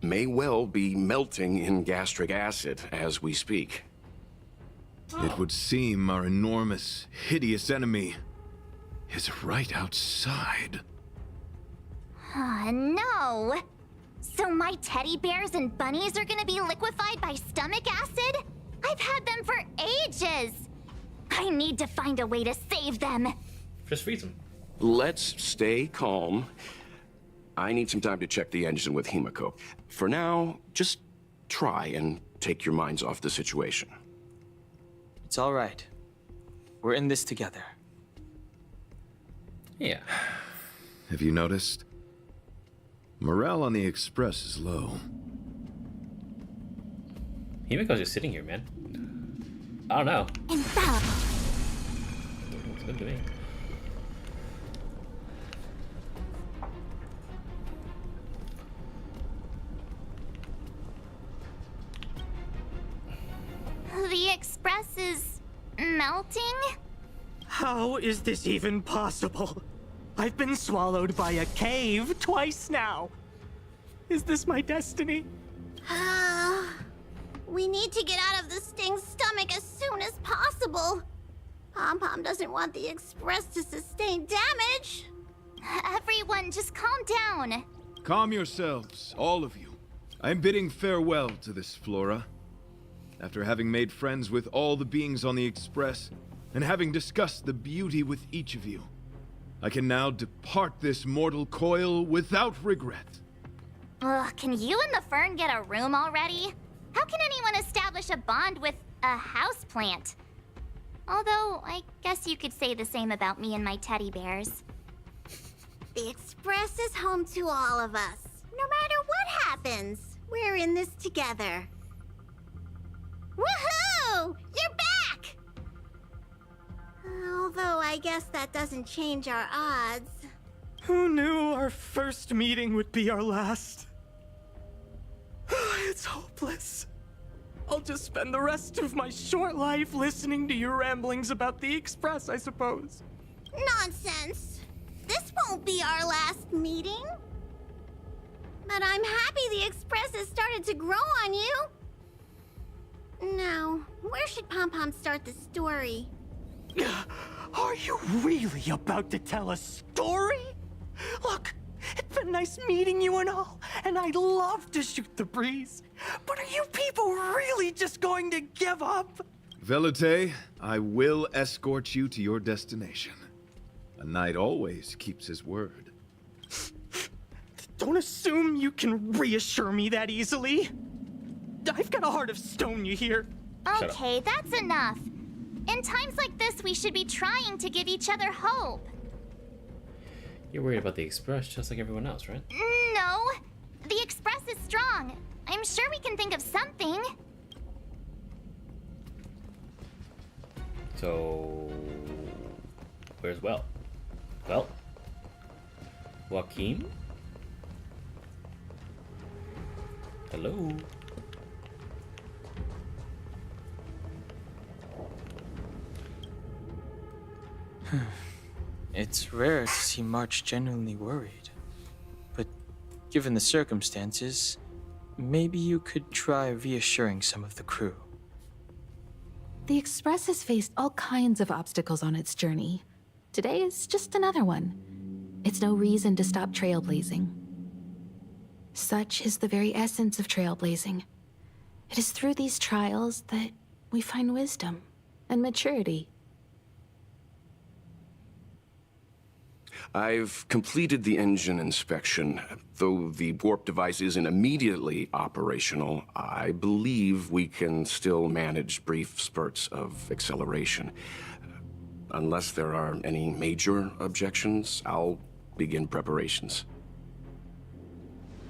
may well be melting in gastric acid as we speak. It would seem our enormous, hideous enemy is right outside. Oh, no! So my teddy bears and bunnies are gonna be liquefied by stomach acid? I've had them for ages! I need to find a way to save them. Just freeze them. Let's stay calm. I need some time to check the engine with Himiko. For now, just try and take your minds off the situation. It's all right. We're in this together. Yeah. Have you noticed? Morale on the Express is low. Himiko's just sitting here, man. I don't know. Infallible. Looks good to me. The Express is melting? How is this even possible? I've been swallowed by a cave twice now. Is this my destiny? We need to get out of the Sting's stomach as soon as possible. Pom-Pom doesn't want the Express to sustain damage. Everyone, just calm down. Calm yourselves, all of you. I'm bidding farewell to this flora. After having made friends with all the beings on the Express, and having discussed the beauty with each of you, I can now depart this mortal coil without regret. Ugh, can you and the fern get a room already? How can anyone establish a bond with a houseplant? Although, I guess you could say the same about me and my teddy bears. The Express is home to all of us. No matter what happens, we're in this together. Woohoo! You're back! Although I guess that doesn't change our odds. Who knew our first meeting would be our last? It's hopeless. I'll just spend the rest of my short life listening to your ramblings about the Express, I suppose. Nonsense. This won't be our last meeting. But I'm happy the Express has started to grow on you. Now, where should Pom Pom start the story? Are you really about to tell a story? Look, it's been nice meeting you and all, and I'd love to shoot the breeze. But are you people really just going to give up? Velite, I will escort you to your destination. A knight always keeps his word. Don't assume you can reassure me that easily. I've got a heart of stone, you hear? Okay, that's enough. In times like this, we should be trying to give each other hope. You're worried about the Express just like everyone else, right? No, the Express is strong. I'm sure we can think of something. So, where's Well? Well? Joaquin? Hello? It's rare to see March genuinely worried. But given the circumstances, maybe you could try reassuring some of the crew. The Express has faced all kinds of obstacles on its journey. Today is just another one. It's no reason to stop trailblazing. Such is the very essence of trailblazing. It is through these trials that we find wisdom and maturity. I've completed the engine inspection. Though the warp device isn't immediately operational, I believe we can still manage brief spurts of acceleration. Unless there are any major objections, I'll begin preparations.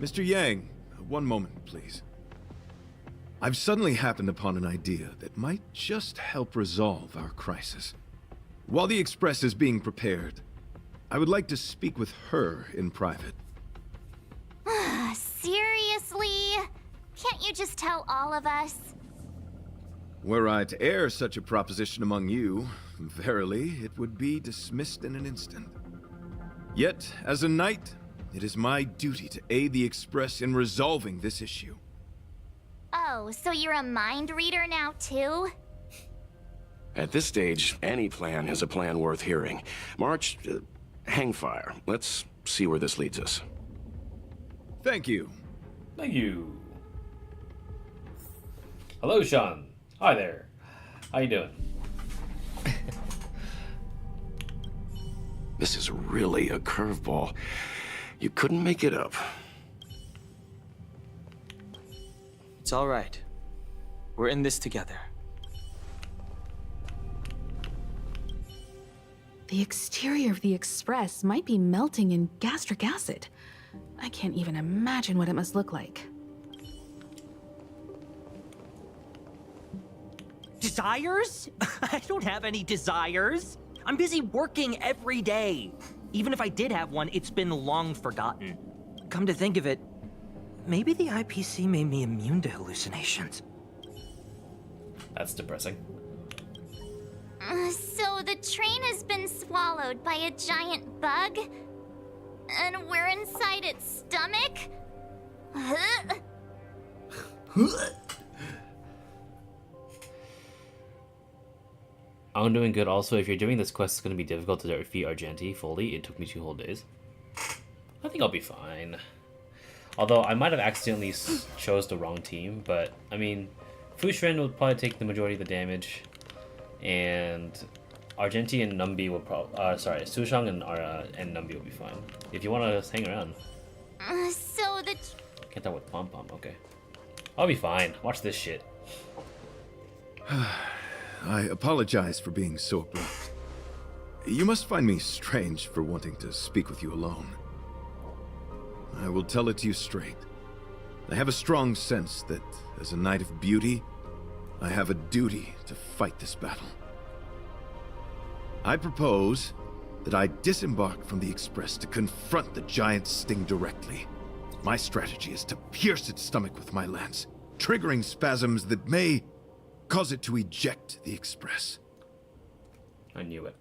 Mr. Yang, one moment, please. I've suddenly happened upon an idea that might just help resolve our crisis. While the Express is being prepared, I would like to speak with her in private. Seriously? Can't you just tell all of us? Were I to air such a proposition among you, verily, it would be dismissed in an instant. Yet, as a knight, it is my duty to aid the Express in resolving this issue. Oh, so you're a mind reader now, too? At this stage, any plan is a plan worth hearing. March, hang fire. Let's see where this leads us. Thank you. Thank you. Hello, Sean. Hi there. How you doing? This is really a curveball. You couldn't make it up. It's all right. We're in this together. The exterior of the Express might be melting in gastric acid. I can't even imagine what it must look like. Desires? I don't have any desires. I'm busy working every day. Even if I did have one, it's been long forgotten. Come to think of it, maybe the IPC made me immune to hallucinations. That's depressing. So the train has been swallowed by a giant bug? And we're inside its stomach? I'm doing good. Also, if you're doing this quest, it's going to be difficult to defeat Argenti fully. It took me 2 whole days. I think I'll be fine. Although, I might have accidentally chose the wrong team, but, I mean, Fushren will probably take the majority of the damage, and Argenti and Numbi will probably. Sorry, Sushang and Numbi will be fine. If you want to hang around. So the. Can't talk with Pom Pom. Okay, I'll be fine. Watch this shit. I apologize for being so abrupt. You must find me strange for wanting to speak with you alone. I will tell it to you straight. I have a strong sense that, as a knight of beauty, I have a duty to fight this battle. I propose that I disembark from the Express to confront the giant sting directly. My strategy is to pierce its stomach with my lance, triggering spasms that may cause it to eject the Express. I knew it.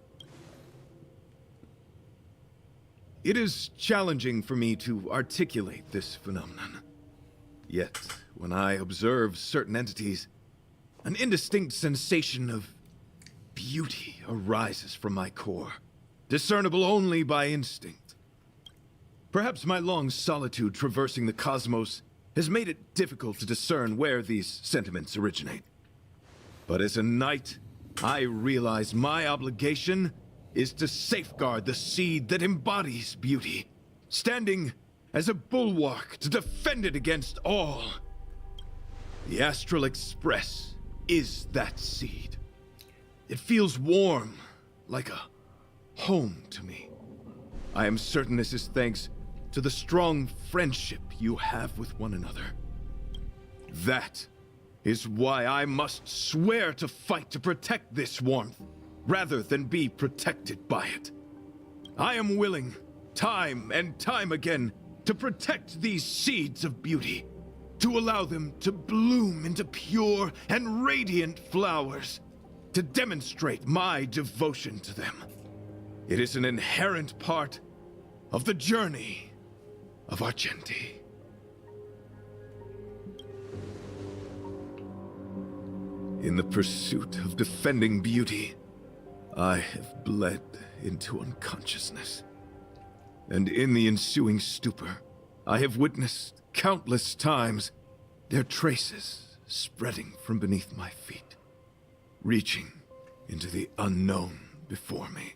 It is challenging for me to articulate this phenomenon. Yet, when I observe certain entities, an indistinct sensation of beauty arises from my core, discernible only by instinct. Perhaps my long solitude traversing the cosmos has made it difficult to discern where these sentiments originate. But as a knight, I realize my obligation is to safeguard the seed that embodies beauty, standing as a bulwark to defend it against all. The Astral Express is that seed. It feels warm, like a home to me. I am certain this is thanks to the strong friendship you have with one another. That is why I must swear to fight to protect this warmth, rather than be protected by it. I am willing, time and time again, to protect these seeds of beauty, to allow them to bloom into pure and radiant flowers, to demonstrate my devotion to them. It is an inherent part of the journey of Argenti. In the pursuit of defending beauty, I have bled into unconsciousness. And in the ensuing stupor, I have witnessed countless times their traces spreading from beneath my feet, reaching into the unknown before me.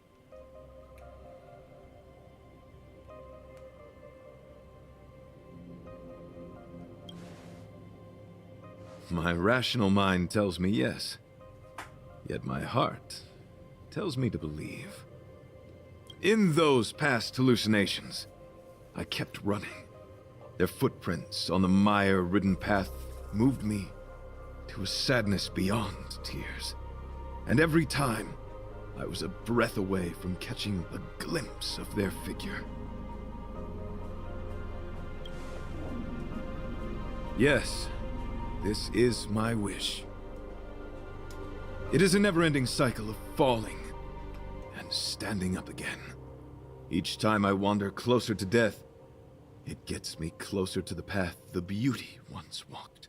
My rational mind tells me yes, yet my heart tells me to believe. In those past hallucinations, I kept running. Their footprints on the mire-ridden path moved me to a sadness beyond tears. And every time, I was a breath away from catching a glimpse of their figure. Yes, this is my wish. It is a never-ending cycle of falling and standing up again. Each time I wander closer to death, it gets me closer to the path the beauty once walked.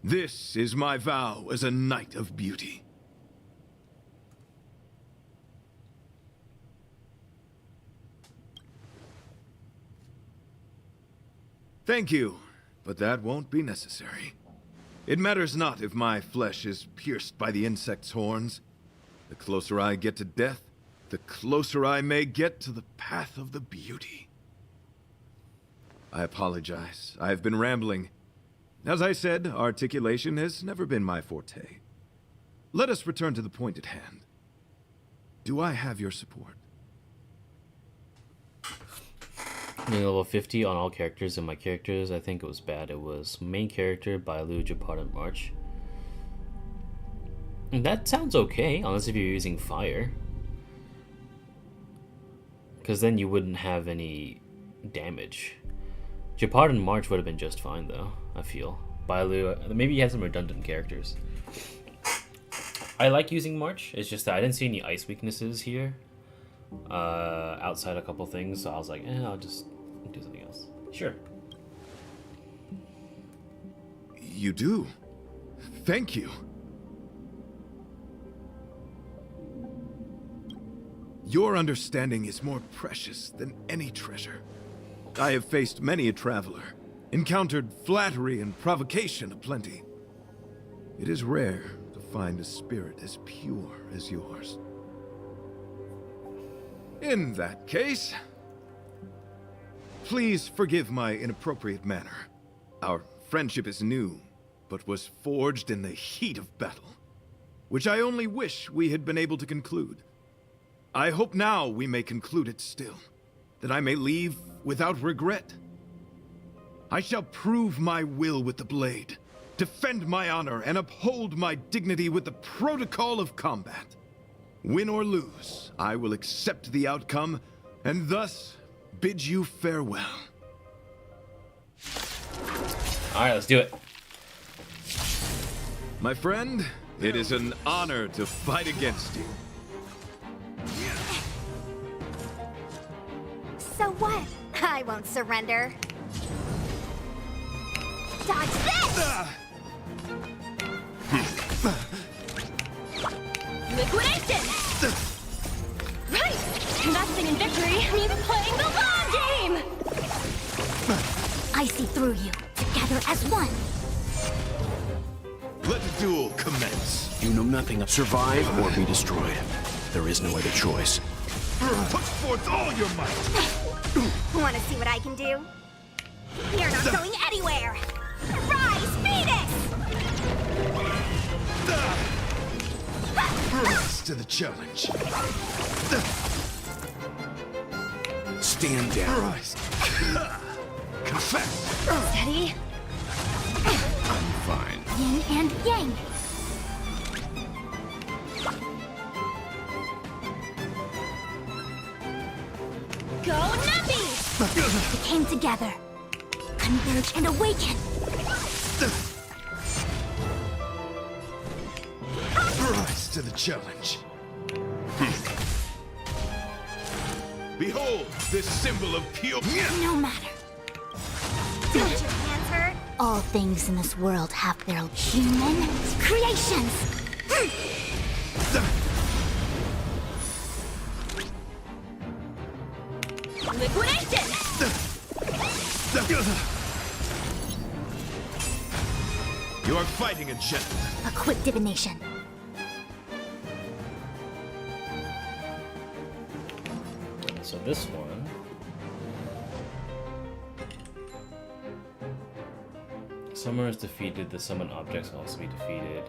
This is my vow as a knight of beauty. Thank you, but that won't be necessary. It matters not if my flesh is pierced by the insect's horns. The closer I get to death, the closer I may get to the path of the beauty. I apologize. I have been rambling. As I said, articulation has never been my forte. Let us return to the point at hand. Do I have your support? Level 50 on all characters, and my characters, I think it was bad. It was main character, Bailu, Japart, and March. And that sounds okay, unless if you're using fire. Because then you wouldn't have any damage. Japart and March would have been just fine, though, I feel. Bailu, maybe he has some redundant characters. I like using March, it's just that I didn't see any ice weaknesses here. Outside a couple things, so I was like, I'll just do something else. Sure. You do? Thank you. Your understanding is more precious than any treasure. I have faced many a traveler, encountered flattery and provocation aplenty, It is rare to find a spirit as pure as yours. In that case, please forgive my inappropriate manner. Our friendship is new, but was forged in the heat of battle, which I only wish we had been able to conclude. I hope now we may conclude it still, that I may leave without regret. I shall prove my will with the blade, defend my honor, and uphold my dignity with the protocol of combat. Win or lose, I will accept the outcome, and thus bid you farewell. Alright, let's do it. My friend, it is an honor to fight against you. So what? I won't surrender. Dodge this! Liquidation! Right! Investing in victory means playing the long game! I see through you, together as one. Let the duel commence. You know nothing of survive or be destroyed. There is no other choice. Put forth all your might. Want to see what I can do? You're not going anywhere! Rise, Phoenix! Rise to the challenge. Stand down. Rise. Confess. Steady. I'm fine. Yin and yang. Go Nappy! We came together. Converge and awaken. Rise to the challenge. Behold, this symbol of pure... No matter. Don't your hands hurt? All things in this world have their human creations. Liquidation! You are fighting a gentleman. A quick divination. So this one. Summoner is defeated, the summoned objects can also be defeated.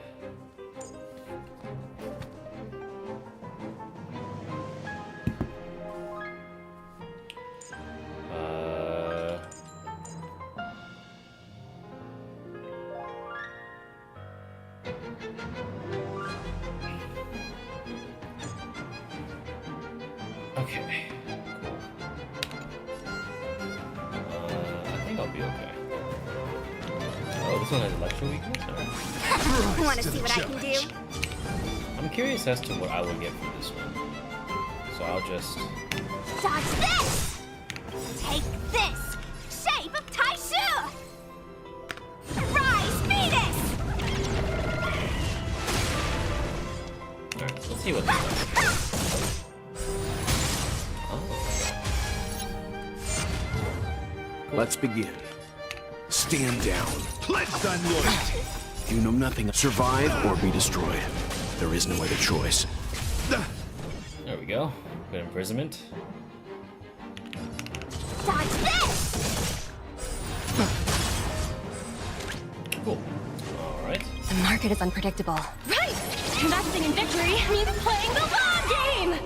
Okay, cool. I think I'll be okay. Oh, this one has electro weakness? Alright. Want to see what I can do? I'm curious as to what I will get from this one. So I'll just... Dodge this! Take this! Shape of Taishu! Rise, Phoenix! Alright, let's see what this does. Let's begin. Stand down. Pledge thy loyalty. You know nothing of survive or be destroyed. There is no other choice. There we go. Good imprisonment. Dodge this! Cool. Alright. The market is unpredictable. Right! Investing in victory means playing the long game!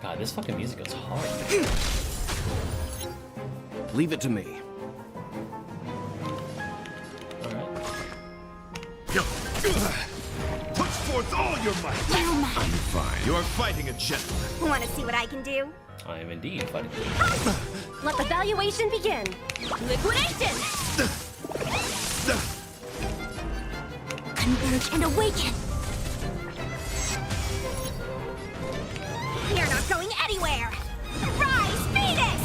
God, this fucking music goes hard. Leave it to me. Put forth all your might. I'm fine. You are fighting a gentleman. Want to see what I can do? I am indeed fighting. Let the valuation begin! Liquidation! Converge and awaken. You're not going anywhere! Rise, Phoenix!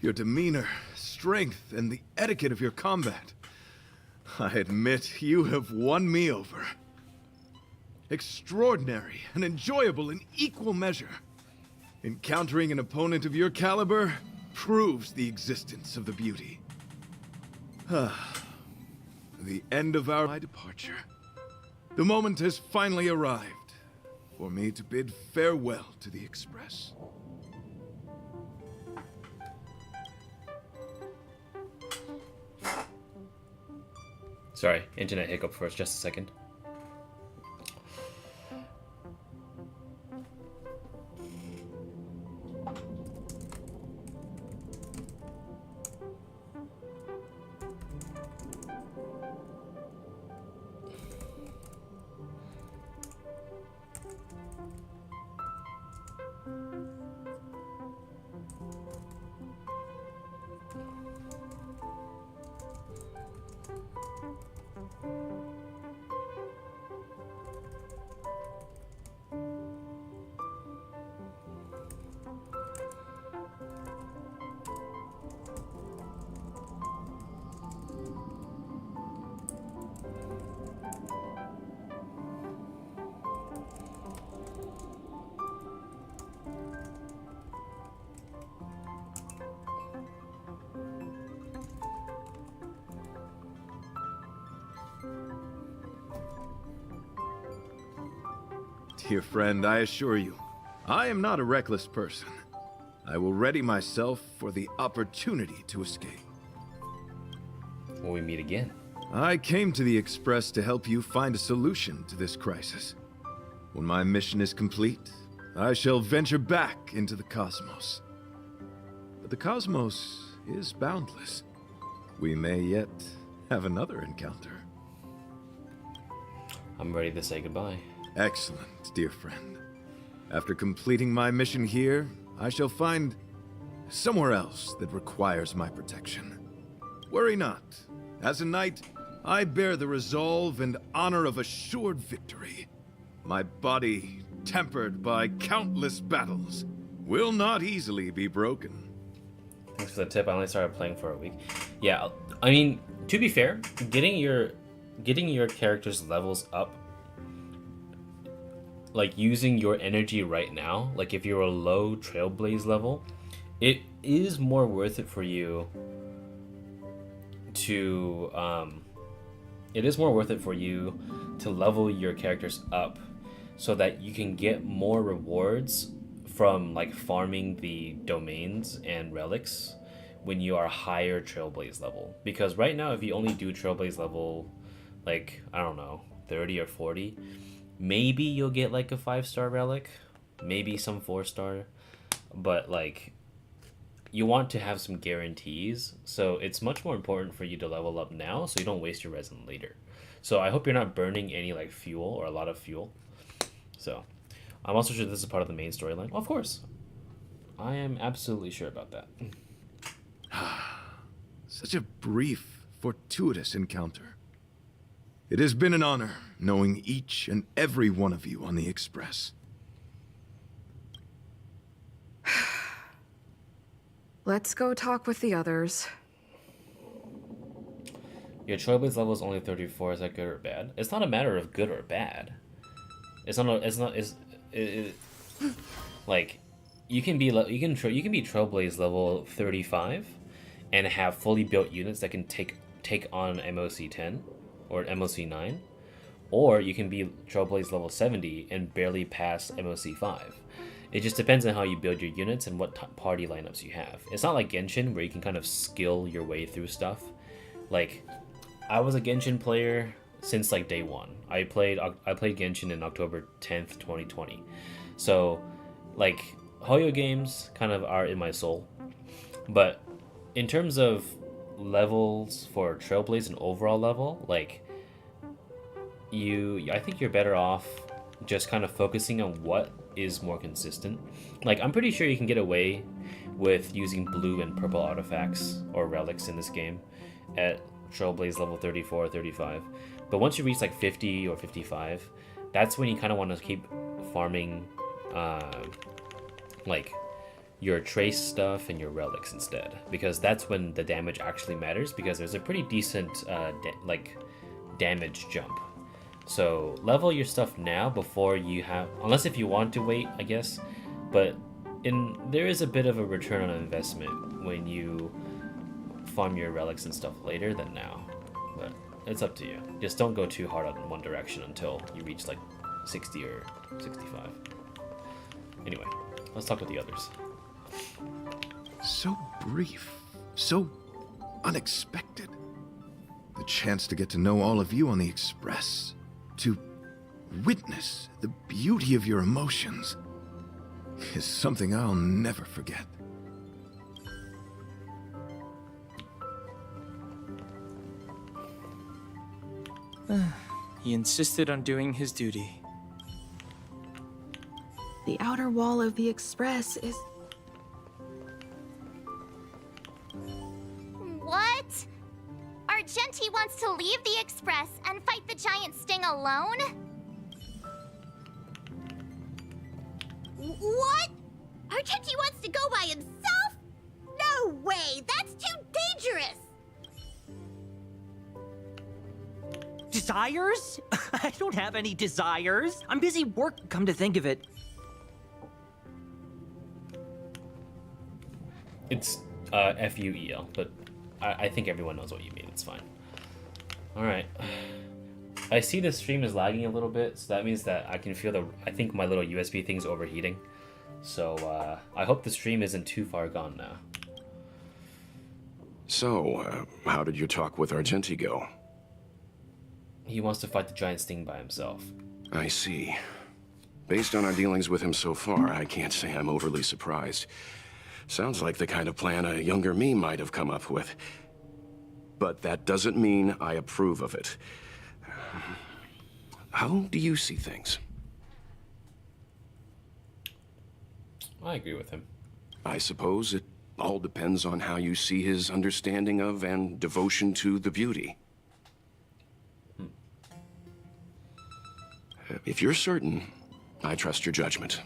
Your demeanor, strength, and the etiquette of your combat. I admit you have won me over. Extraordinary and enjoyable in equal measure. Encountering an opponent of your caliber proves the existence of the beauty. The end of my departure. The moment has finally arrived for me to bid farewell to the Express. Sorry, internet hiccup for us, just a second. Dear friend, I assure you, I am not a reckless person. I will ready myself for the opportunity to escape. When we meet again. I came to the Express to help you find a solution to this crisis. When my mission is complete, I shall venture back into the cosmos. But the cosmos is boundless. We may yet have another encounter. I'm ready to say goodbye. Excellent, dear friend. After completing my mission here, I shall find somewhere else that requires my protection. Worry not. As a knight, I bear the resolve and honor of assured victory. My body, tempered by countless battles, will not easily be broken. Thanks for the tip. I only started playing for a week. Yeah, I mean, to be fair, getting your character's levels up, like using your energy right now, like if you're a low Trailblaze level, it is more worth it for you to level your characters up so that you can get more rewards from like farming the domains and relics when you are higher Trailblaze level. Because right now, if you only do Trailblaze level, like, I don't know, 30 or 40, maybe you'll get like a 5-star relic, maybe some 4-star, but like you want to have some guarantees, so it's much more important for you to level up now so you don't waste your resin later. So I hope you're not burning any like fuel or a lot of fuel. So I'm also sure this is part of the main storyline. Well, of course, I am absolutely sure about that. Such a brief, fortuitous encounter. It has been an honor knowing each and every one of you on the Express. Let's go talk with the others. Your Trailblaze level is only 34. Is that good or bad? It's not a matter of good or bad. Like you can be Trailblaze level 35 and have fully built units that can take on MOC 10 or MOC 9, or you can be Trailblaze level 70 and barely pass MOC 5. It just depends on how you build your units and what party lineups you have. It's not like Genshin where you can kind of skill your way through stuff. Like, I was a Genshin player since like day one. I played Genshin in October 10th, 2020. So, like, Hoyo games kind of are in my soul. But in terms of levels for Trailblaze and overall level, like, I think you're better off just kind of focusing on what is more consistent. Like, I'm pretty sure you can get away with using blue and purple artifacts or relics in this game at Trailblaze level 34 or 35. But once you reach like 50 or 55, that's when you kind of want to keep farming like your trace stuff and your relics instead, because that's when the damage actually matters, because there's a pretty decent like damage jump. So level your stuff now before you have, unless if you want to wait, I guess. But there is a bit of a return on investment when you farm your relics and stuff later than now. But it's up to you. Just don't go too hard on one direction until you reach like 60 or 65. Anyway, let's talk with the others. So brief, so unexpected. The chance to get to know all of you on the Express, to witness the beauty of your emotions, is something I'll never forget. He insisted on doing his duty. The outer wall of the Express is... What? Argenti wants to leave the Express and fight the giant sting alone? What? Argenti wants to go by himself? No way! That's too dangerous! Desires? I don't have any desires. I'm busy work, come to think of it. It's F-U-E-L, but I think everyone knows what you mean. It's fine. Alright. I see the stream is lagging a little bit, so that means that I can feel I think my little USB thing's overheating. So, I hope the stream isn't too far gone now. So, how did your talk with Argenti go? He wants to fight the giant sting by himself. I see. Based on our dealings with him so far, I can't say I'm overly surprised. Sounds like the kind of plan a younger me might have come up with. But that doesn't mean I approve of it. How do you see things? I agree with him. I suppose it all depends on how you see his understanding of and devotion to the beauty. If you're certain, I trust your judgment.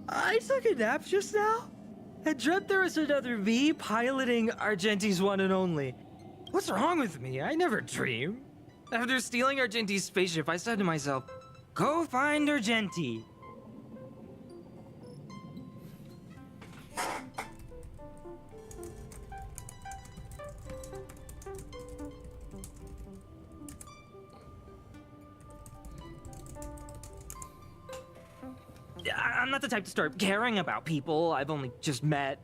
I took a nap just now. I dreamt there was another me piloting Argenti's one and only. What's wrong with me? I never dream. After stealing Argenti's spaceship, I said to myself, go find Argenti. I'm not the type to start caring about people I've only just met.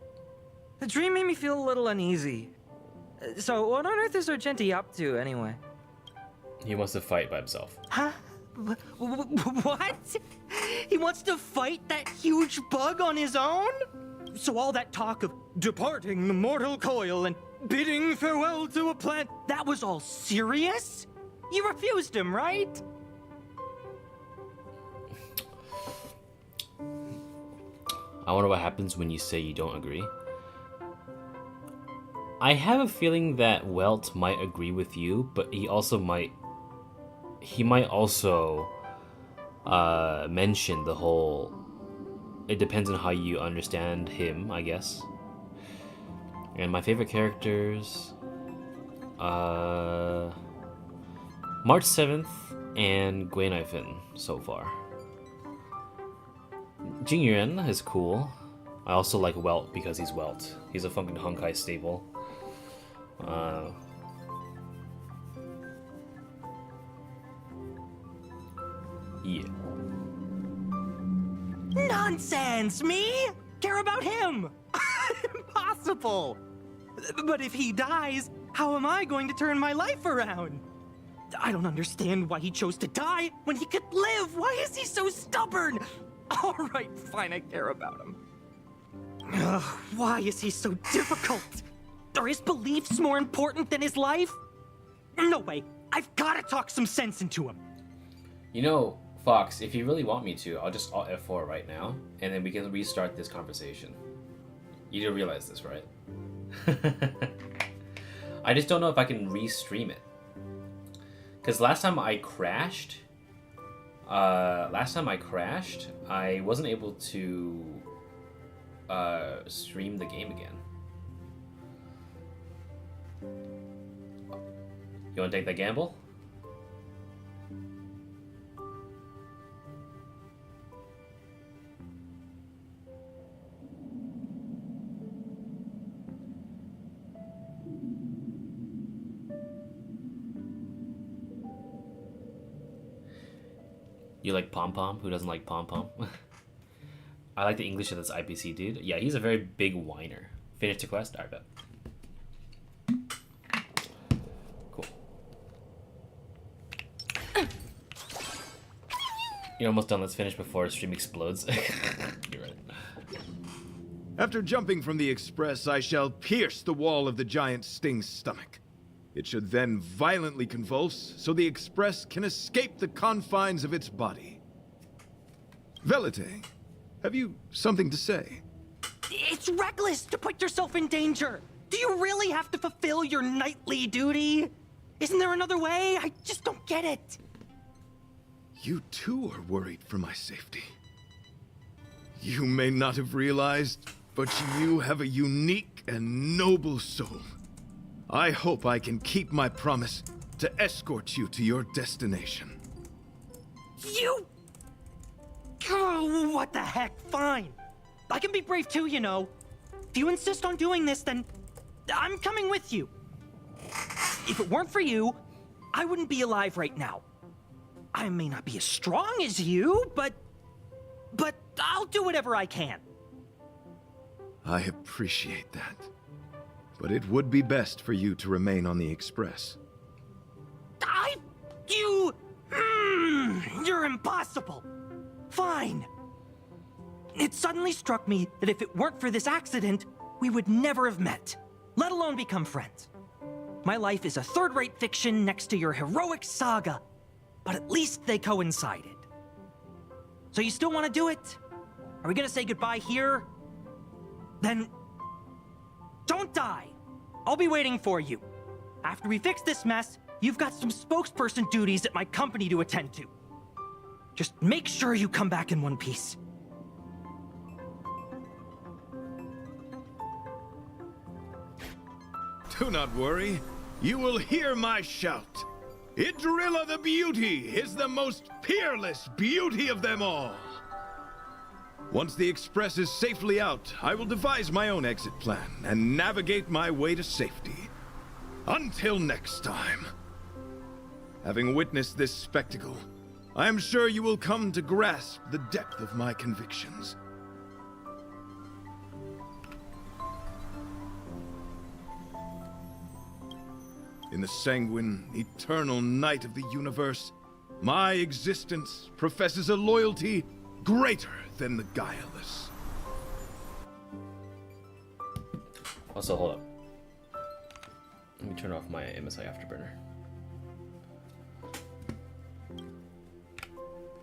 The dream made me feel a little uneasy. So, what on earth is Argenti up to, anyway? He wants to fight by himself. Huh? What? He wants to fight that huge bug on his own? So all that talk of departing the mortal coil and bidding farewell to a plant, that was all serious? You refused him, right? I wonder what happens when you say you don't agree. I have a feeling that Welt might agree with you, but he might also mention the whole, it depends on how you understand him, I guess. And my favorite characters, March 7th and Gwenaifin so far. Jingyuan is cool. I also like Welt because he's Welt. He's a fucking Honkai staple. Yeah. Nonsense! Me? Care about him? Impossible! But if he dies, how am I going to turn my life around? I don't understand why he chose to die when he could live. Why is he so stubborn? All right, fine, I care about him. Ugh, why is he so difficult? Are his beliefs more important than his life? No way. I've got to talk some sense into him. You know, Fox, if you really want me to, I'll just Alt F4 right now, and then we can restart this conversation. You do realize this, right? I just don't know if I can re-stream it. Because last time I crashed, I wasn't able to stream the game again. You want to take that gamble? You like Pom Pom? Who doesn't like Pom Pom? I like the English of this IPC dude. Yeah, he's a very big whiner. Finish the quest? Alright, bet. Cool. You're almost done. Let's finish before the stream explodes. You're right. After jumping from the Express, I shall pierce the wall of the giant Sting's stomach. It should then violently convulse, so the Express can escape the confines of its body. Velite, have you something to say? It's reckless to put yourself in danger. Do you really have to fulfill your nightly duty? Isn't there another way? I just don't get it. You too are worried for my safety. You may not have realized, but you have a unique and noble soul. I hope I can keep my promise to escort you to your destination. You... Oh, what the heck? Fine. I can be brave too, you know. If you insist on doing this, then I'm coming with you. If it weren't for you, I wouldn't be alive right now. I may not be as strong as you, but I'll do whatever I can. I appreciate that. But it would be best for you to remain on the Express. You're impossible. Fine. It suddenly struck me that if it weren't for this accident, we would never have met, let alone become friends. My life is a third-rate fiction next to your heroic saga, but at least they coincided. So you still want to do it? Are we gonna say goodbye here? Then don't die. I'll be waiting for you. After we fix this mess, you've got some spokesperson duties at my company to attend to. Just make sure you come back in one piece. Do not worry. You will hear my shout. Idrilla the Beauty is the most peerless beauty of them all. Once the Express is safely out, I will devise my own exit plan and navigate my way to safety. Until next time. Having witnessed this spectacle, I am sure you will come to grasp the depth of my convictions. In the sanguine, eternal night of the universe, my existence professes a loyalty greater than the guileless. Also, hold up. Let me turn off my MSI Afterburner.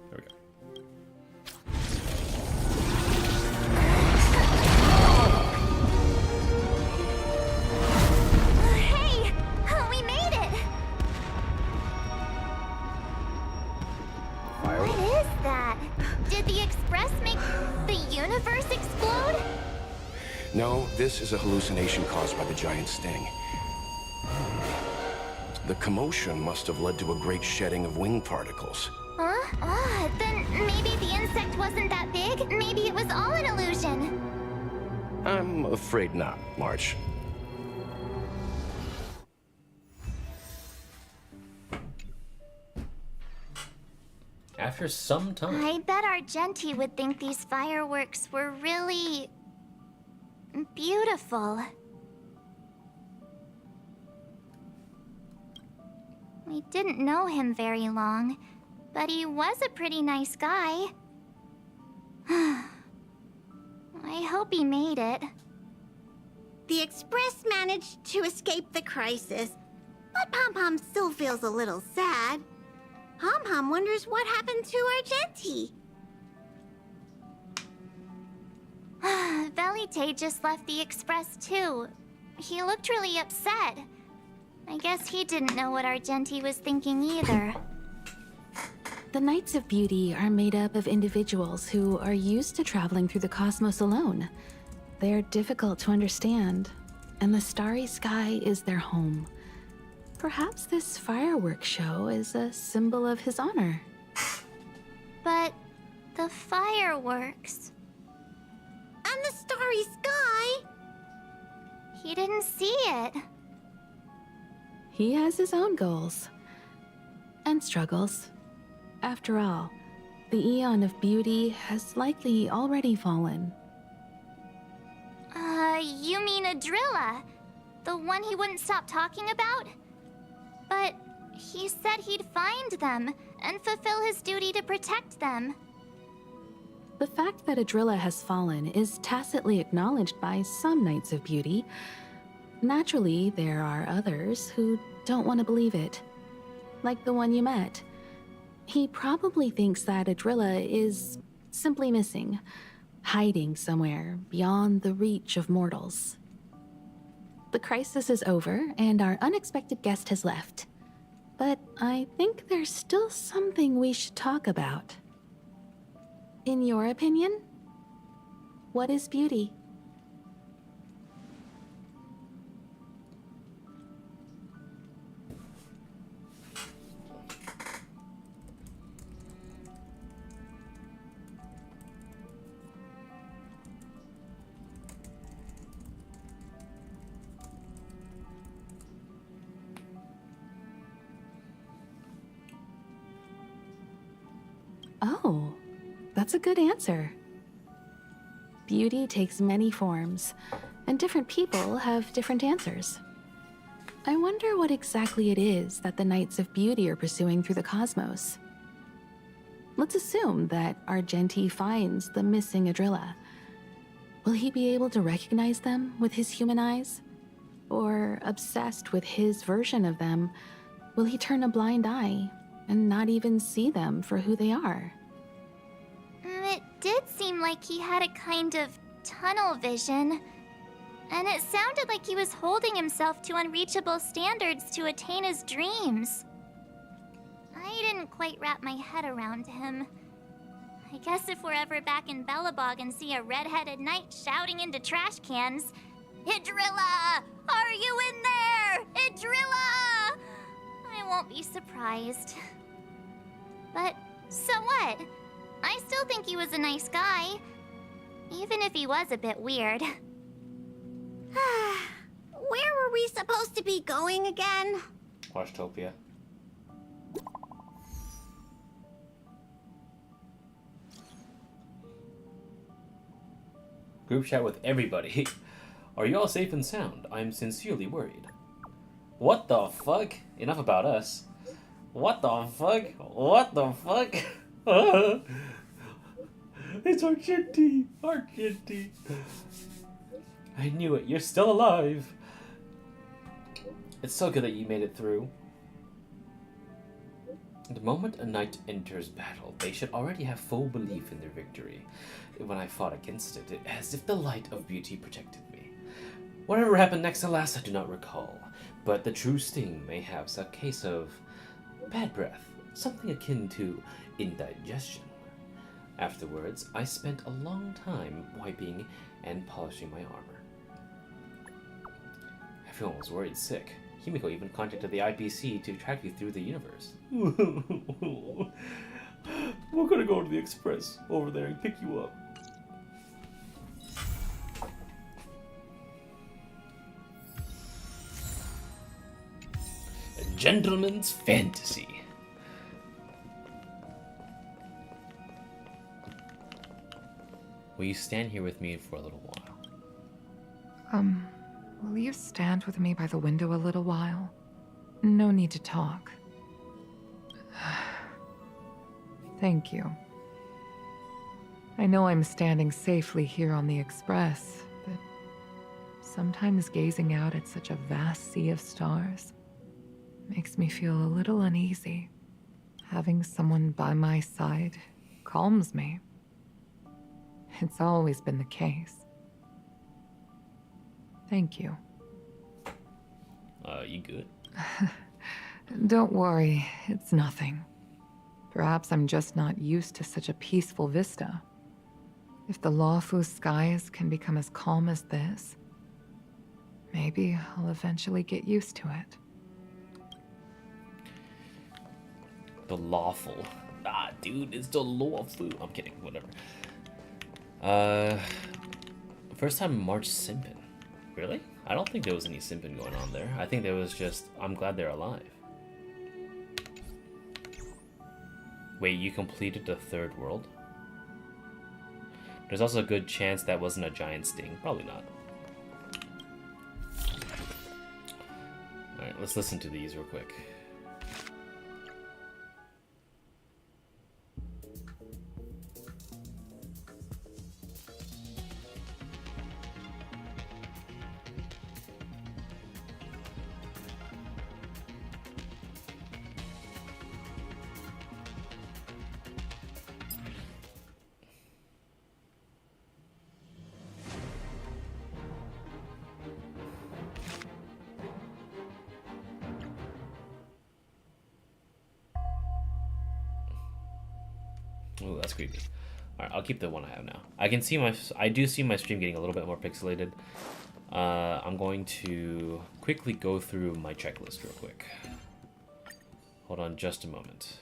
There we go. Hey! We made it! Fireworks? What is that? Did the Express make the universe explode? No, this is a hallucination caused by the giant sting. The commotion must have led to a great shedding of wing particles. Huh? Then maybe the insect wasn't that big. Maybe it was all an illusion. I'm afraid not, March. After some time. I bet Argenti would think these fireworks were really... beautiful. We didn't know him very long, but he was a pretty nice guy. I hope he made it. The Express managed to escape the crisis, but Pom Pom still feels a little sad. Pom Pom wonders what happened to Argenti. Velite just left the Express too. He looked really upset. I guess he didn't know what Argenti was thinking either. The Knights of Beauty are made up of individuals who are used to traveling through the cosmos alone. They're difficult to understand, and the starry sky is their home. Perhaps this fireworks show is a symbol of his honor. But the fireworks. And the starry sky! He didn't see it. He has his own goals. And struggles. After all, the Eon of Beauty has likely already fallen. You mean Adrilla? The one he wouldn't stop talking about? But he said he'd find them and fulfill his duty to protect them. The fact that Adrilla has fallen is tacitly acknowledged by some Knights of Beauty. Naturally, there are others who don't want to believe it. Like the one you met. He probably thinks that Adrilla is simply missing, hiding somewhere beyond the reach of mortals. The crisis is over, and our unexpected guest has left. But I think there's still something we should talk about. In your opinion, what is beauty? Oh, that's a good answer. Beauty takes many forms, and different people have different answers. I wonder what exactly it is that the Knights of Beauty are pursuing through the cosmos. Let's assume that Argenti finds the missing Adrilla. Will he be able to recognize them with his human eyes? Or, obsessed with his version of them, will he turn a blind eye and not even see them for who they are? It did seem like he had a kind of tunnel vision. And it sounded like he was holding himself to unreachable standards to attain his dreams. I didn't quite wrap my head around him. I guess if we're ever back in Belobog and see a red-headed knight shouting into trash cans, "Idrilla! Are you in there? Idrilla!" I won't be surprised. But so what? I still think he was a nice guy, even if he was a bit weird. Where were we supposed to be going again? Washtopia. Group chat with everybody. Are you all safe and sound? I'm sincerely worried. What the fuck? Enough about us. What the fuck? What the fuck? It's Argenti. Argenti. I knew it. You're still alive. It's so good that you made it through. The moment a knight enters battle, they should already have full belief in their victory. When I fought against it, as if the light of beauty protected me. Whatever happened next and last, I do not recall. But the true sting may have a case of bad breath, something akin to indigestion. Afterwards, I spent a long time wiping and polishing my armor. Everyone was worried sick. Himiko even contacted the IPC to track you through the universe. We're gonna go to the Express over there and pick you up. A gentleman's fantasy. Will you stand here with me for a little while? Will you stand with me by the window a little while? No need to talk. Thank you. I know I'm standing safely here on the Express, but sometimes gazing out at such a vast sea of stars makes me feel a little uneasy. Having someone by my side calms me. It's always been the case. Thank you. You good? Don't worry, it's nothing. Perhaps I'm just not used to such a peaceful vista. If the Lawfu skies can become as calm as this, maybe I'll eventually get used to it. The lawful. Ah, dude, it's the lawful. I'm kidding. Whatever. First time March simping. Really? I don't think there was any simping going on there. I think there was just, I'm glad they're alive. Wait, you completed the third world? There's also a good chance that wasn't a giant sting. Probably not. Alright, let's listen to these real quick. Ooh, that's creepy. Alright, I'll keep the one I have now. I do see my stream getting a little bit more pixelated. I'm going to quickly go through my checklist real quick. Hold on just a moment.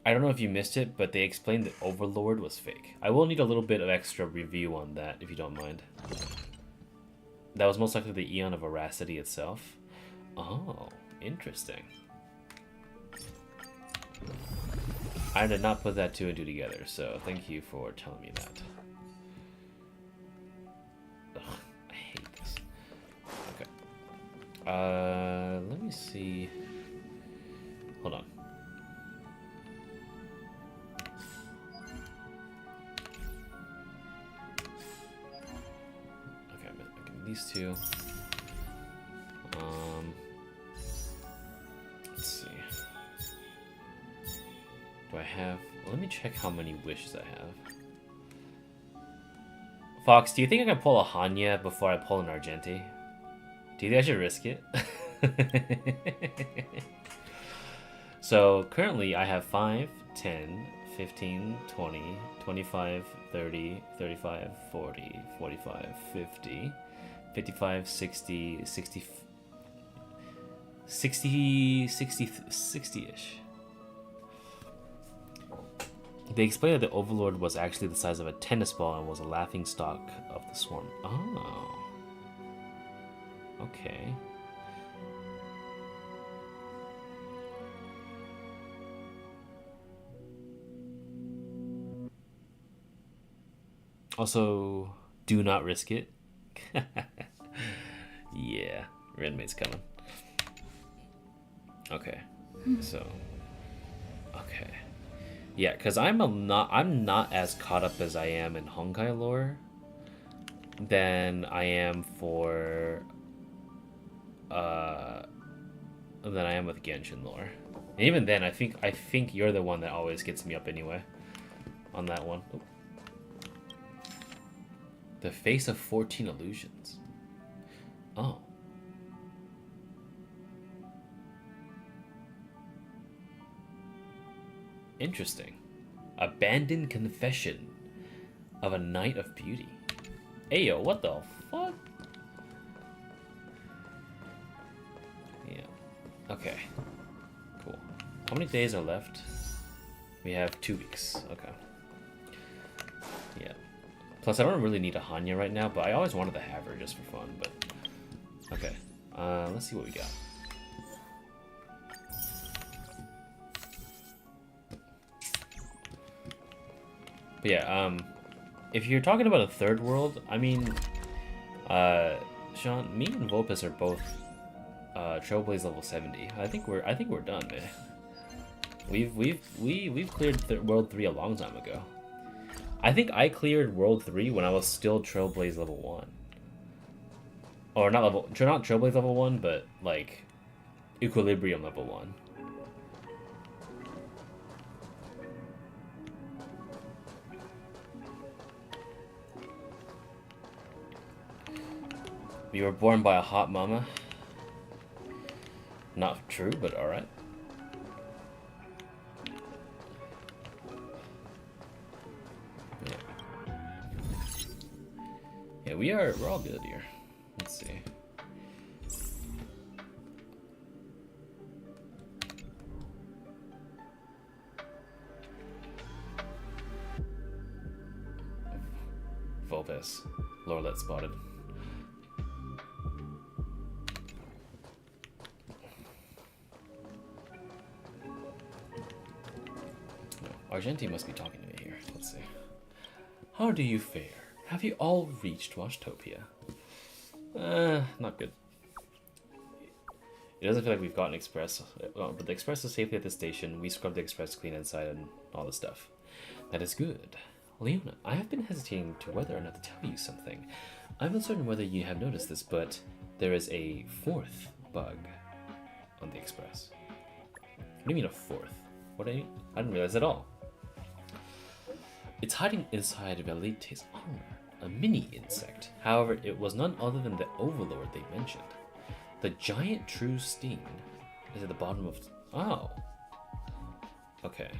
I don't know if you missed it, but they explained that Overlord was fake. I will need a little bit of extra review on that, if you don't mind. That was most likely the Eon of Veracity itself. Oh, interesting. I did not put that two and two together, so thank you for telling me that. Ugh, I hate this. Okay. Let me see. Hold on. Okay, these two. Let's see. Do I have... Let me check how many wishes I have. Fox, do you think I can pull a Hanya before I pull an Argenti? Do you think I should risk it? So, currently I have 5, 10, 15, 20, 25, 30, 35, 40, 45, 50, 55, 60, 60... 60-ish. They explained that the Overlord was actually the size of a tennis ball and was a laughing stock of the swarm. Oh. Okay. Also, do not risk it. Yeah, Redmade's coming. Okay, so... Okay. Yeah, because I'm not as caught up as I am in Honkai lore than I am for than I am with Genshin lore. And even then, I think you're the one that always gets me up anyway on that one. Oop. The face of 14 illusions. Oh. Interesting. Abandoned confession of a night of beauty. Ayo, what the fuck? Yeah. Okay. Cool. How many days are left? We have 2 weeks. Okay. Yeah. Plus, I don't really need a Hanya right now, but I always wanted to have her just for fun, but... Okay. Let's see what we got. But yeah, if you're talking about a third world, I mean, Sean, me and Vulpes are both Trailblaze level 70. I think we're done, man. We've cleared World 3 a long time ago. I think I cleared World 3 when I was still Trailblaze level 1. Or not Trailblaze level 1, but like Equilibrium level 1. You were born by a hot mama. Not true, but alright. Yeah, we're all good here. Let's see. Vulpes. Lorlet spotted. Argenti must be talking to me here. Let's see. How do you fare? Have you all reached Washtopia? Not good. It doesn't feel like we've gotten Express, but the Express is safely at the station. We scrubbed the Express clean inside and all the stuff. That is good. Leona, I have been hesitating to whether or not to tell you something. I'm uncertain whether you have noticed this, but there is a fourth bug on the Express. What do you mean a fourth? What do you mean? I didn't realize at all. It's hiding inside Velite's armor, a mini insect. However, it was none other than the Overlord they mentioned. The giant true steen is at the bottom of... Oh. Okay.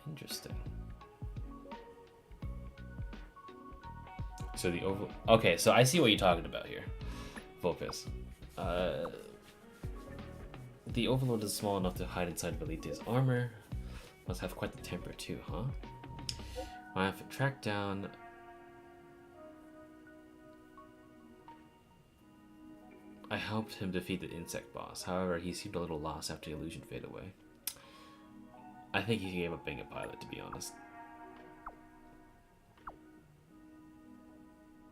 Interesting. So the Okay, so I see what you're talking about here. Vulpes. The Overlord is small enough to hide inside Velite's armor. Must have quite the temper too, huh? I have to track down... I helped him defeat the insect boss. However, he seemed a little lost after the illusion faded away. I think he gave up being a pilot, to be honest.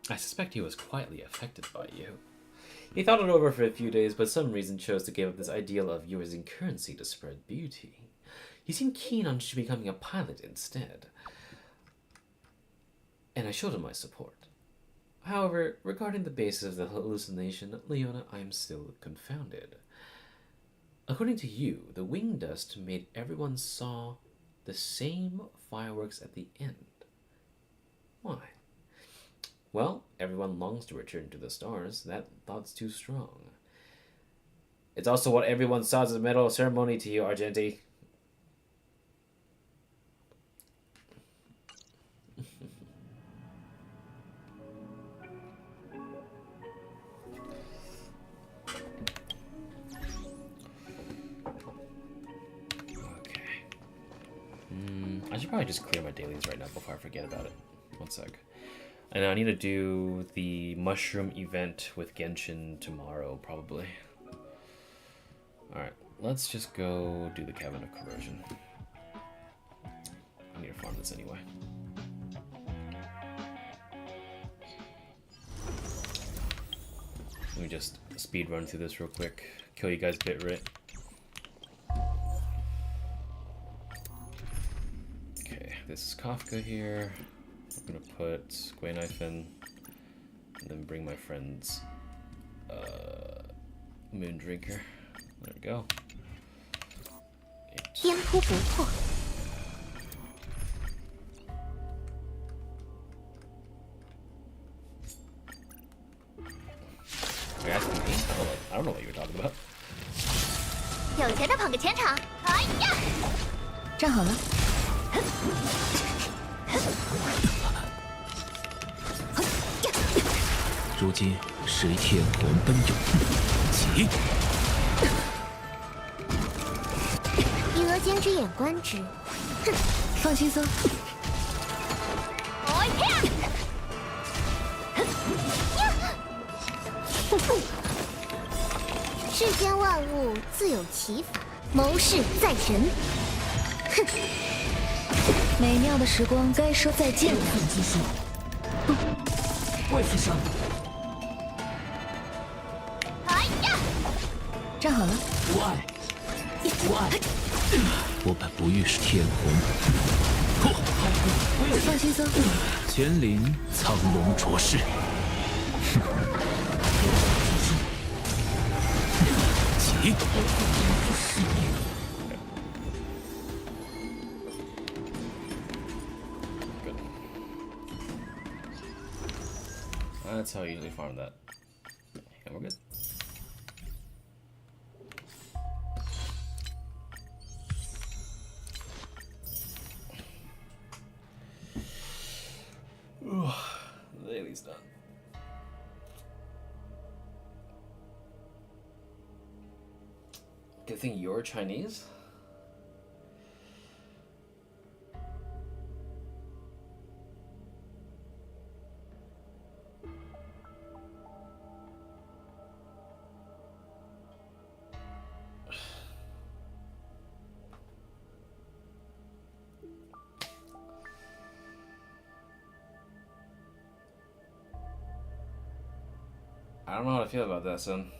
I suspect he was quietly affected by you. He thought it over for a few days, but some reason chose to give up this ideal of using currency to spread beauty. He seemed keen on becoming a pilot instead. And I showed him my support. However, regarding the basis of the hallucination, Leona, I am still confounded. According to you, the wing dust made everyone saw the same fireworks at the end. Why? Well, everyone longs to return to the stars. That thought's too strong. It's also what everyone saw as a medal ceremony to you, Argenti. I should probably just clear my dailies right now before I forget about it. One sec. And I need to do the mushroom event with Genshin tomorrow, probably. Alright, let's just go do the Cabinet of Corrosion. I need to farm this anyway. Let me just speed run through this real quick. Kill you guys bit rate. This is Kafka here. I'm gonna put Squay Knife in, and then bring my friend's Moon Drinker. There we go. 颠扑不破。 You're asking me? I don't know what you were talking about. 有钱的捧个全场。哎呀！站好了。 如今谁天红灯涌？起！以额间之眼观之，哼，放轻松。哎呀！世间万物自有其法，谋事在人。哼。 美妙的时光该说再见了。继续。为父上。哎呀！站好了。无碍。无碍。我本不欲是天虹。放轻松。乾陵苍龙浊世。起。 That's how I usually farm that. And we're good. Ooh, the daily's done. Good thing you're Chinese. I don't know how to feel about that, son.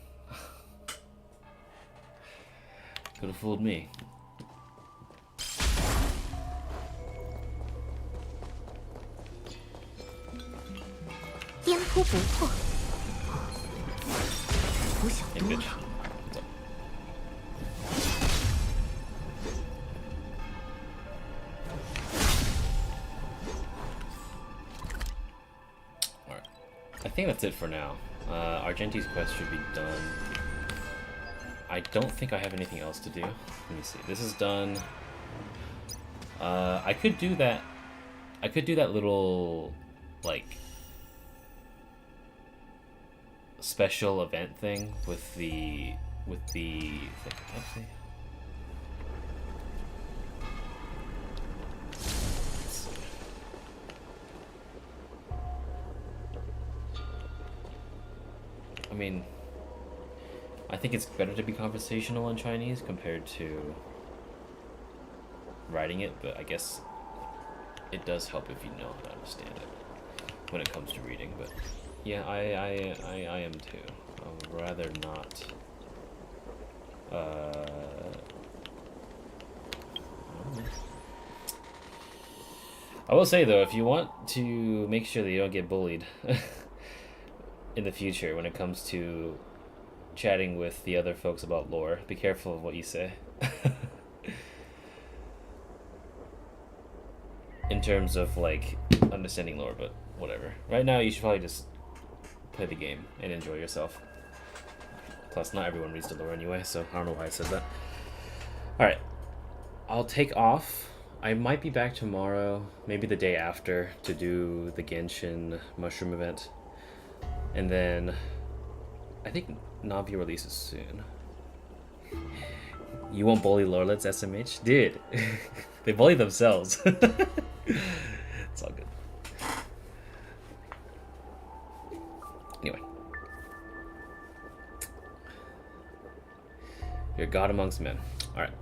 Could have fooled me. Hey, bitch. What's up? Alright. I think that's it for now. Argenti's quest should be done. I don't think I have anything else to do. Let me see. This is done. I could do that. I could do that little, like, special event thing with the thing. Actually, I mean, I think it's better to be conversational in Chinese compared to writing it, but I guess it does help if you know how to understand it when it comes to reading. But yeah, I am too. I would rather not. I will say though, if you want to make sure that you don't get bullied in the future when it comes to chatting with the other folks about lore, be careful of what you say. In terms of like understanding lore, but whatever. Right now you should probably just play the game and enjoy yourself. Plus not everyone reads the lore anyway, so I don't know why I said that. Alright. I'll take off. I might be back tomorrow, maybe the day after, to do the Genshin mushroom event. And then I think Navi releases soon. You won't bully lorelets, SMH? Dude, they bully themselves. It's all good. Anyway. You're a god amongst men. Alright.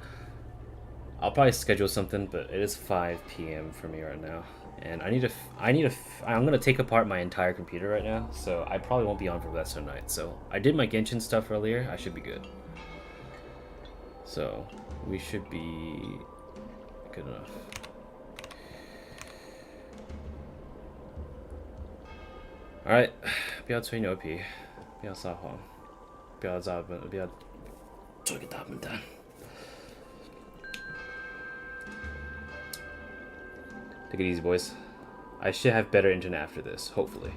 I'll probably schedule something, but it is 5 p.m. for me right now. And I'm gonna take apart my entire computer right now, so I probably won't be on for the rest of the night. So I did my Genshin stuff earlier, I should be good. So we should be good enough. Alright, 不要吹牛皮，不要撒谎，不要做一个大笨蛋。Take it easy, boys. I should have better internet after this, hopefully.